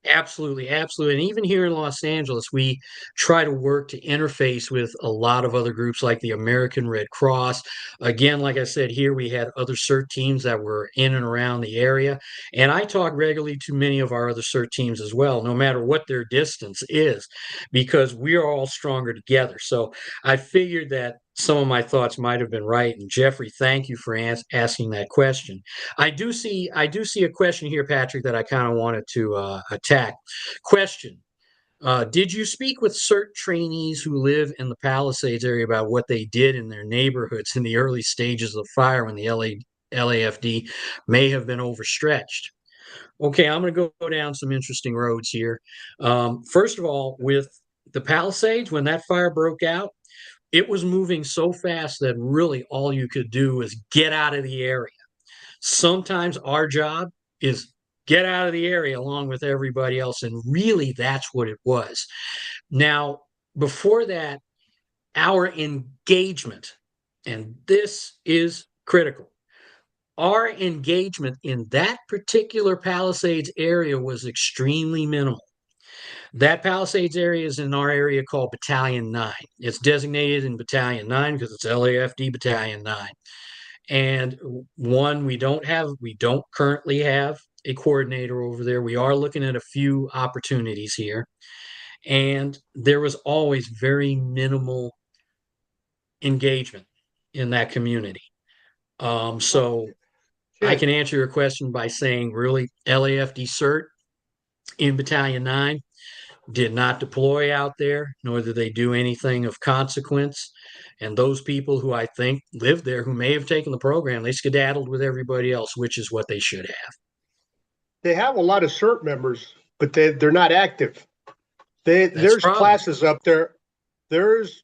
Absolutely, absolutely. And even here in Los Angeles, we try to work to interface with a lot of other groups like the American Red Cross. Again, like I said, here we had other CERT teams that were in and around the area. And I talk regularly to many of our other CERT teams as well, no matter what their distance is, because we are all stronger together. So I figured that some of my thoughts might have been right. And Jeffrey, thank you for asking that question. I do see a question here, Patrick, that I kind of wanted to attack. Question: did you speak with CERT trainees who live in the Palisades area about what they did in their neighborhoods in the early stages of the fire when the LAFD may have been overstretched? Okay, I'm going to go down some interesting roads here. First of all, with the Palisades, when that fire broke out, it was moving so fast that really all you could do was get out of the area. Sometimes our job is get out of the area along with everybody else. And really, that's what it was. Now, before that, our engagement, and this is critical, our engagement in that particular Palisades area was extremely minimal. That Palisades area is in our area called Battalion 9. It's designated in Battalion 9 because it's LAFD Battalion 9. And one, we don't currently have a coordinator over there. We are looking at a few opportunities here. And there was always very minimal engagement in that community. So I Jim, can answer your question by saying really LAFD CERT in Battalion 9 did not deploy out there, nor did they do anything of consequence. And those people who I think lived there, who may have taken the program, they skedaddled with everybody else, which is what they should have. they have a lot of CERT members, but they're not active. That's the There's problem. classes up there. There's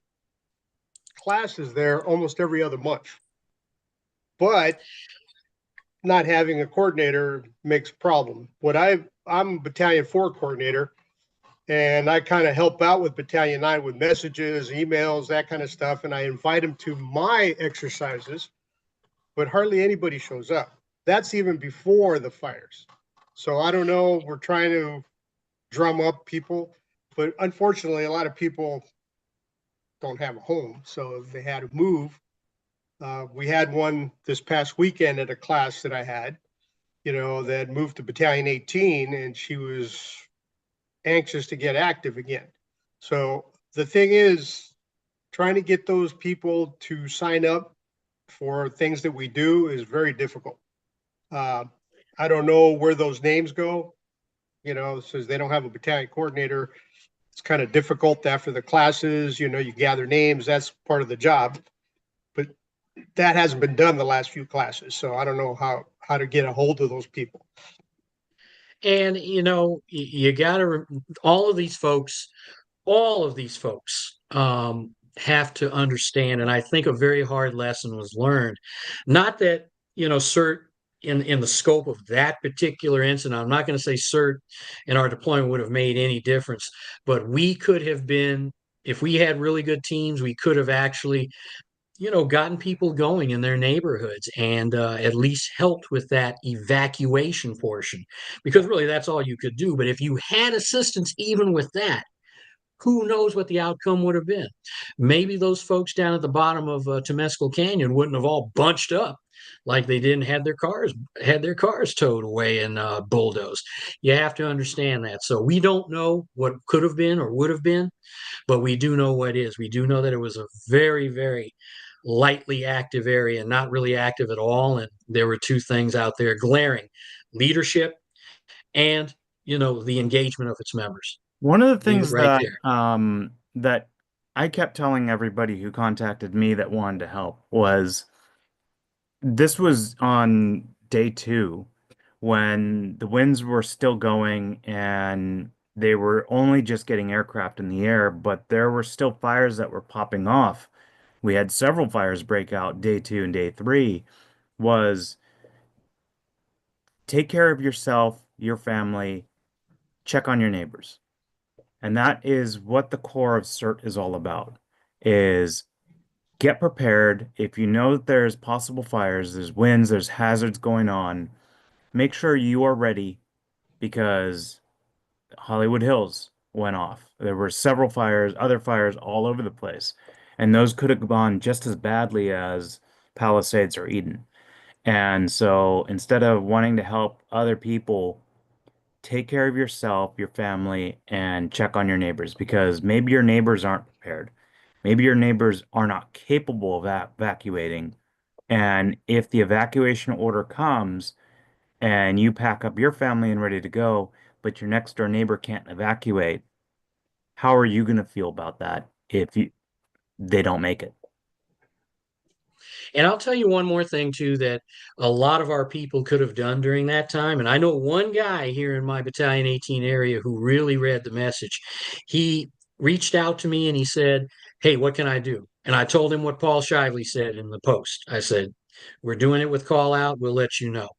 classes there almost every other month, but not having a coordinator makes a problem. I'm Battalion 4 coordinator, And I kind of help out with Battalion 9 with messages, emails, that kind of stuff. And I invite them to my exercises, but hardly anybody shows up. That's even before the fires. So I don't know. We're trying to drum up people, but unfortunately, a lot of people don't have a home. So they had to move. We had one this past weekend at a class that I had, that moved to Battalion 18, and she was anxious to get active again. So the thing is, trying to get those people to sign up for things that we do is very difficult. I don't know where those names go. Since they don't have a battalion coordinator, it's kind of difficult after the classes. You gather names. That's part of the job, but that hasn't been done the last few classes. So I don't know how to get a hold of those people. And you got to all of these folks have to understand, and I think a very hard lesson was learned. Not that, CERT in the scope of that particular incident, I'm not going to say CERT in our deployment would have made any difference, but we could have been, if we had really good teams, we could have actually gotten people going in their neighborhoods and at least helped with that evacuation portion, because really that's all you could do. But if you had assistance even with that, who knows what the outcome would have been? Maybe those folks down at the bottom of Temescal Canyon wouldn't have all bunched up like they didn't had their cars towed away and bulldozed. You have to understand that. So we don't know what could have been or would have been, but we do know what is. We do know that it was a very, very lightly active area, not really active at all. And there were two things out there glaring: leadership and, the engagement of its members. One of the Leave it things right that there. that I kept telling everybody who contacted me that wanted to help was this was on day two when the winds were still going and they were only just getting aircraft in the air, but there were still fires that were popping off. We had several fires break out day two and day three. Was take care of yourself, your family, check on your neighbors. And that is what the core of CERT is all about, is get prepared. If you know that there's possible fires, there's winds, there's hazards going on, make sure you are ready because Hollywood Hills went off. There were several fires, other fires all over the place, and those could have gone just as badly as Palisades or Eden. And so instead of wanting to help other people, take care of yourself, your family, and check on your neighbors because maybe your neighbors aren't prepared. Maybe your neighbors are not capable of evacuating. And if the evacuation order comes and you pack up your family and ready to go, but your next door neighbor can't evacuate, how are you going to feel about that if they don't make it? And I'll tell you one more thing too that a lot of our people could have done during that time. And I know one guy here in my Battalion 18 area who really read the message. He reached out to me and he said, "Hey, what can I do?" And I told him what Paul Shively said in the post. I said, "We're doing it with call out. We'll let you know."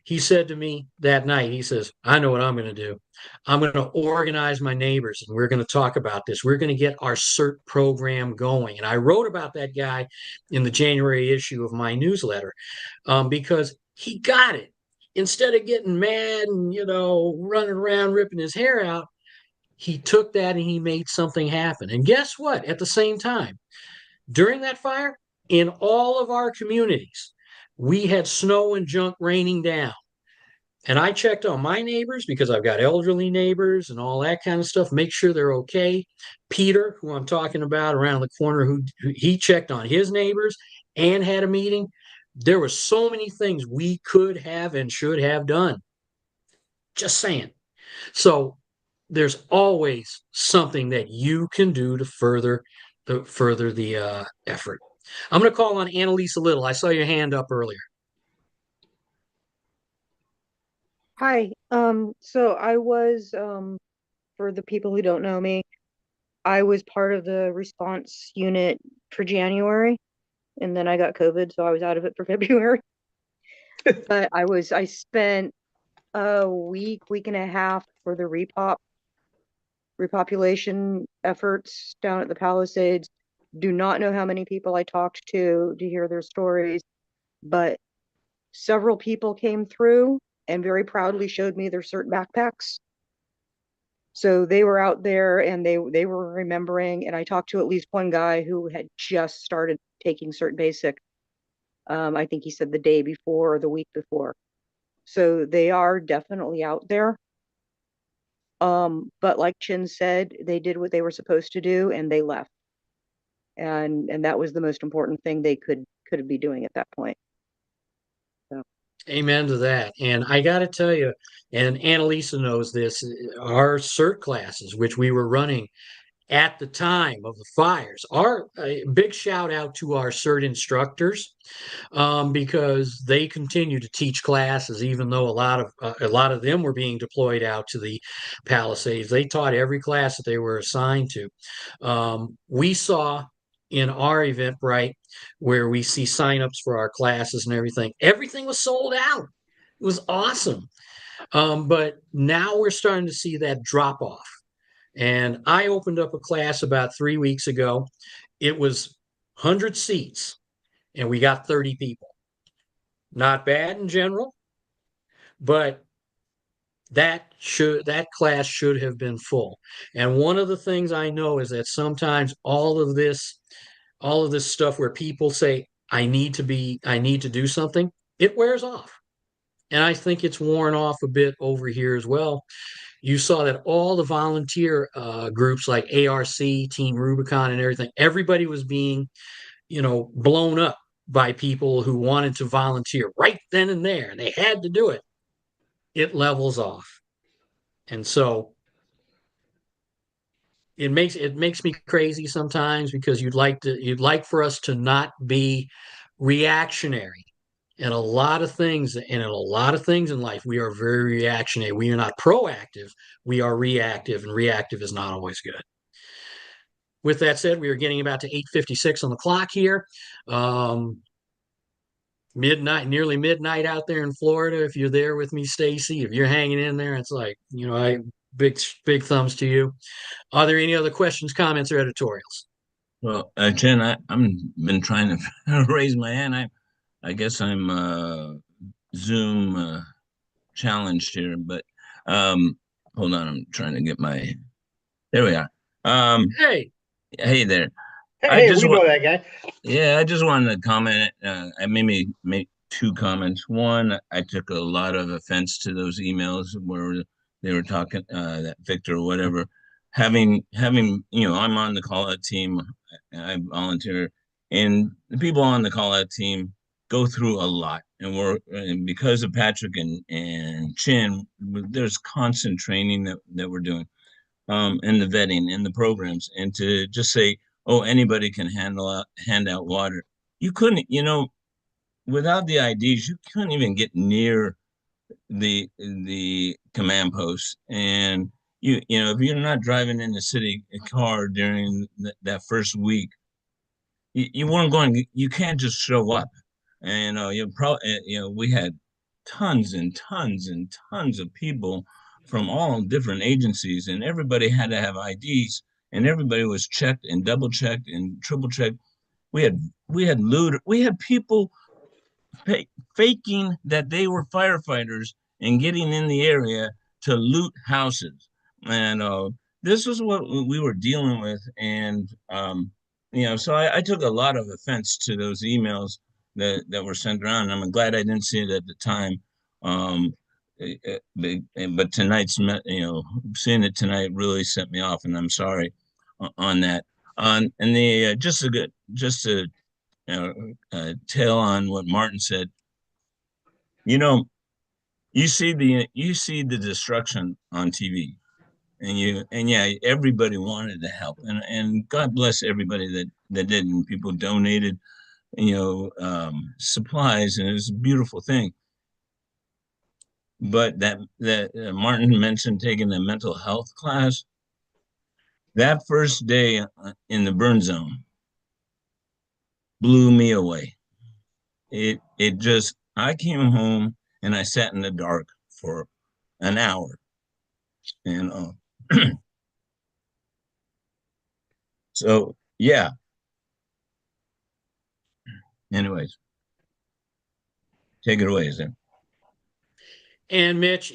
He said to me that night, he says, "I know what I'm going to do. I'm going to organize my neighbors and we're going to talk about this. We're going to get our CERT program going." And I wrote about that guy in the January issue of my newsletter because he got it. Instead of getting mad and, running around ripping his hair out, he took that and he made something happen. And guess what? At the same time, during that fire, in all of our communities, we had snow and junk raining down. And I checked on my neighbors because I've got elderly neighbors and all that kind of stuff, make sure they're okay. Peter, who I'm talking about around the corner, who he checked on his neighbors and had a meeting. There were so many things we could have and should have done. Just saying. So there's always something that you can do to further the effort. I'm going to call on Annalisa Little. I saw your hand up earlier. Hi. So I was, for the people who don't know me, I was part of the response unit for January, and then I got COVID, so I was out of it for February. But I spent a week and a half for the repop, repopulation efforts down at the Palisades. Do not know how many people I talked to hear their stories, but several people came through and very proudly showed me their CERT backpacks. So they were out there and they were remembering, and I talked to at least one guy who had just started taking CERT Basic. I think he said the day before or the week before. So they are definitely out there. But like Chin said, they did what they were supposed to do and they left. And that was the most important thing they could be doing at that point. So. Amen to that. And I got to tell you, and Annalisa knows this, our CERT classes, which we were running at the time of the fires, are a big shout out to our CERT instructors, because they continue to teach classes, even though a lot of them were being deployed out to the Palisades. They taught every class that they were assigned to. We saw in our Eventbrite, where we see signups for our classes and everything was sold out. It was awesome. But now we're starting to see that drop off. And I opened up a class about 3 weeks ago. It was 100 seats, and we got 30 people. Not bad in general, but that class should have been full. And one of the things I know is that sometimes all of this stuff where people say, I need to do something, it wears off. And I think it's worn off a bit over here as well. You saw that all the volunteer groups like ARC, Team Rubicon, and everything, everybody was being, blown up by people who wanted to volunteer right then and there, and they had to do it. It levels off. And so it makes me crazy sometimes, because you'd like for us to not be reactionary. And a lot of things, and in a lot of things in life, we are very reactionary. We are not proactive, we are reactive, and reactive is not always good. With that said, we are getting about to 8:56 on the clock here. Midnight, nearly midnight out there in Florida. If you're there with me, Stacy, if you're hanging in there, it's like, I big thumbs to you. Are there any other questions, comments, or editorials? Well, Jen, I'm been trying to raise my hand. I guess I'm Zoom challenged here, but hold on, I'm trying to get my. There we are. Hey, Hey there. Hey, we know that guy. Yeah, I just wanted to comment. I maybe make two comments. One, I took a lot of offense to those emails where they were talking that Victor or whatever, having I'm on the call out team. I volunteer, and the people on the call out team go through a lot, and because of Patrick and Chin, there's constant training that we're doing, and the vetting and the programs, and to just say, oh, anybody can hand out water. You couldn't, without the IDs, you couldn't even get near the command post. And if you're not driving in the city car during that first week, you weren't going. You can't just show up. And you probably, we had tons and tons and tons of people from all different agencies, and everybody had to have IDs, and everybody was checked and double checked and triple checked. We had people faking that they were firefighters and getting in the area to loot houses, and this was what we were dealing with. And so I took a lot of offense to those emails that were sent around. I'm glad I didn't see it at the time. But tonight's, seeing it tonight really set me off, and I'm sorry on that. And the just to tail on what Martin said. You know, you see the destruction on TV, and yeah, everybody wanted to help, and God bless everybody that did, and people donated, supplies, and it was a beautiful thing. But that Martin mentioned taking a mental health class. That first day in the burn zone blew me away. It just I came home and I sat in the dark for an hour, and So yeah. Anyways, take it away, Zim. And Mitch,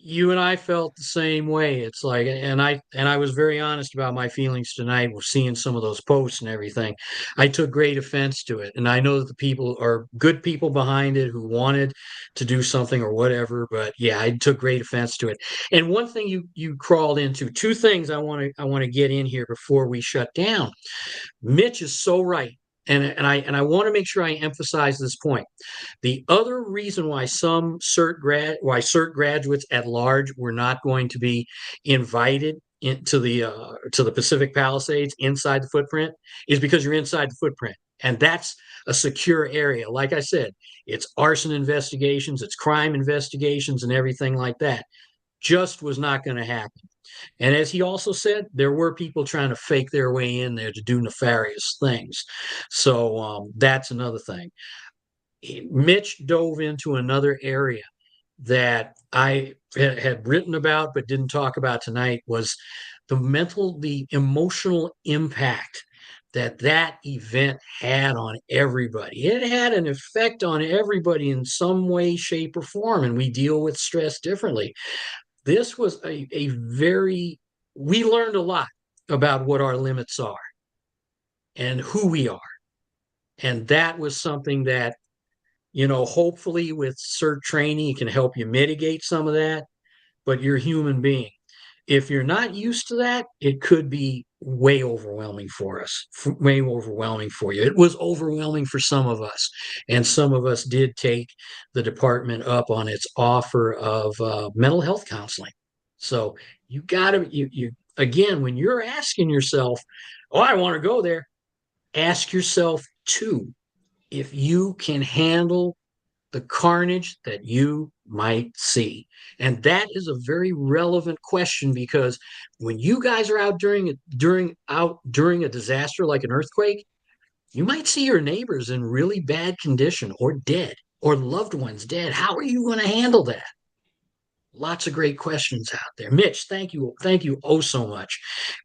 you and I felt the same way. It's like, and I was very honest about my feelings tonight. We're seeing some of those posts and everything. I took great offense to it, and I know that the people are good people behind it who wanted to do something or whatever. But yeah, I took great offense to it. And one thing you crawled into, two things I want to get in here before we shut down. Mitch is so right. And I want to make sure I emphasize this point. The other reason why CERT graduates at large were not going to be invited into the Pacific Palisades inside the footprint is because you're inside the footprint, and that's a secure area. Like I said, it's arson investigations, it's crime investigations, and everything like that. Just was not going to happen. And as he also said, there were people trying to fake their way in there to do nefarious things. So that's another thing. Mitch dove into another area that I had written about but didn't talk about tonight was the emotional impact that event had on everybody. It had an effect on everybody in some way, shape, or form, and we deal with stress differently. This was we learned a lot about what our limits are and who we are. And that was something that hopefully with CERT training, it can help you mitigate some of that, but you're a human being. If you're not used to that, it could be way overwhelming for us, way overwhelming for you. It was overwhelming for some of us, and some of us did take the department up on its offer of mental health counseling. So you got to, you again, when you're asking yourself, oh, I want to go there, ask yourself too, if you can handle the carnage that you might see. And that is a very relevant question because when you guys are out during a disaster like an earthquake, you might see your neighbors in really bad condition or dead or loved ones dead. How are you going to handle that? Lots of great questions out there. Mitch, thank you oh so much.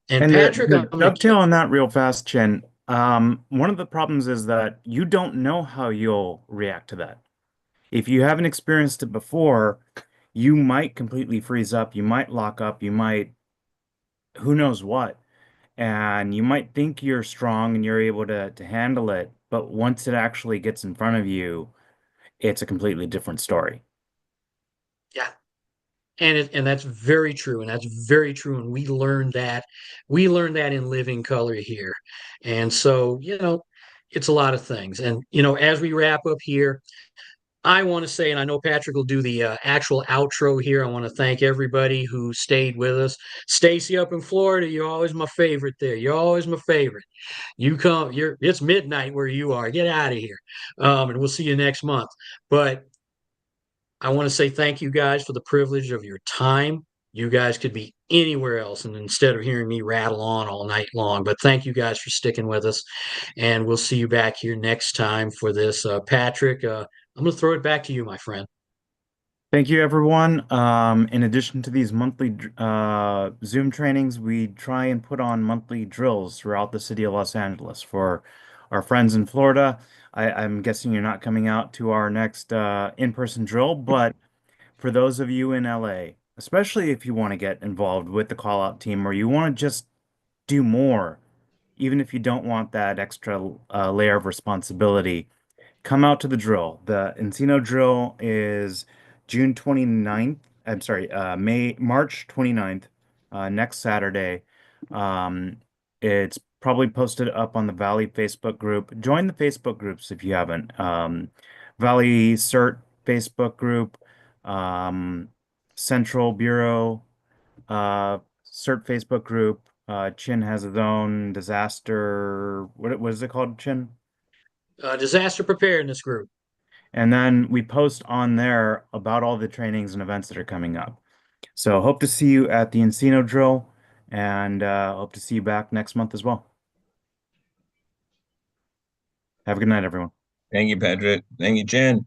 And And Patrick, to I'm going to dovetail on that real fast, Chin, one of the problems is that you don't know how you'll react to that. If you haven't experienced it before, you might completely freeze up, you might lock up, you might, who knows what, and you might think you're strong and you're able to handle it, but once it actually gets in front of you, it's a completely different story. yeah. And that's very true, and that's very true. And we learned that in living color here. And so, it's a lot of things. And as we wrap up here, I want to say, and I know Patrick will do the actual outro here. I want to thank everybody who stayed with us. Stacy up in Florida, you're always my favorite there. You're always my favorite. It's midnight where you are. Get out of here. And we'll see you next month. But I want to say thank you guys for the privilege of your time. You guys could be anywhere else, and instead of hearing me rattle on all night long, but thank you guys for sticking with us. And we'll see you back here next time for this. Patrick, I'm going to throw it back to you, my friend. Thank you, everyone. In addition to these monthly Zoom trainings, we try and put on monthly drills throughout the city of Los Angeles for our friends in Florida. I'm guessing you're not coming out to our next in-person drill, but for those of you in LA, especially if you want to get involved with the call-out team or you want to just do more, even if you don't want that extra layer of responsibility, come out to the drill. The Encino drill is June 29th. I'm sorry, March 29th, next Saturday. Um, it's probably posted up on the Valley Facebook group. Join the Facebook groups if you haven't. Valley CERT Facebook group, um, Central Bureau, CERT Facebook group. Chin has his own disaster. What is it called, Chin? Disaster preparedness group. And then we post on there about all the trainings and events that are coming up. So hope to see you at the Encino drill and hope to see you back next month as well. Have a good night, everyone. Thank you, Patrick. Thank you, Jen.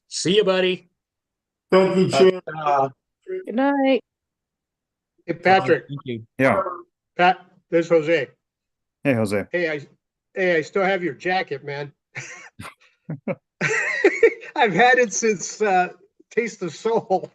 See you, buddy. Thank you, Chin. Good night. Hey, Patrick. Thank you. Yeah. Pat, this is Jose. Hey, Jose. Hey, I still have your jacket, man. I've had it since Taste of Soul.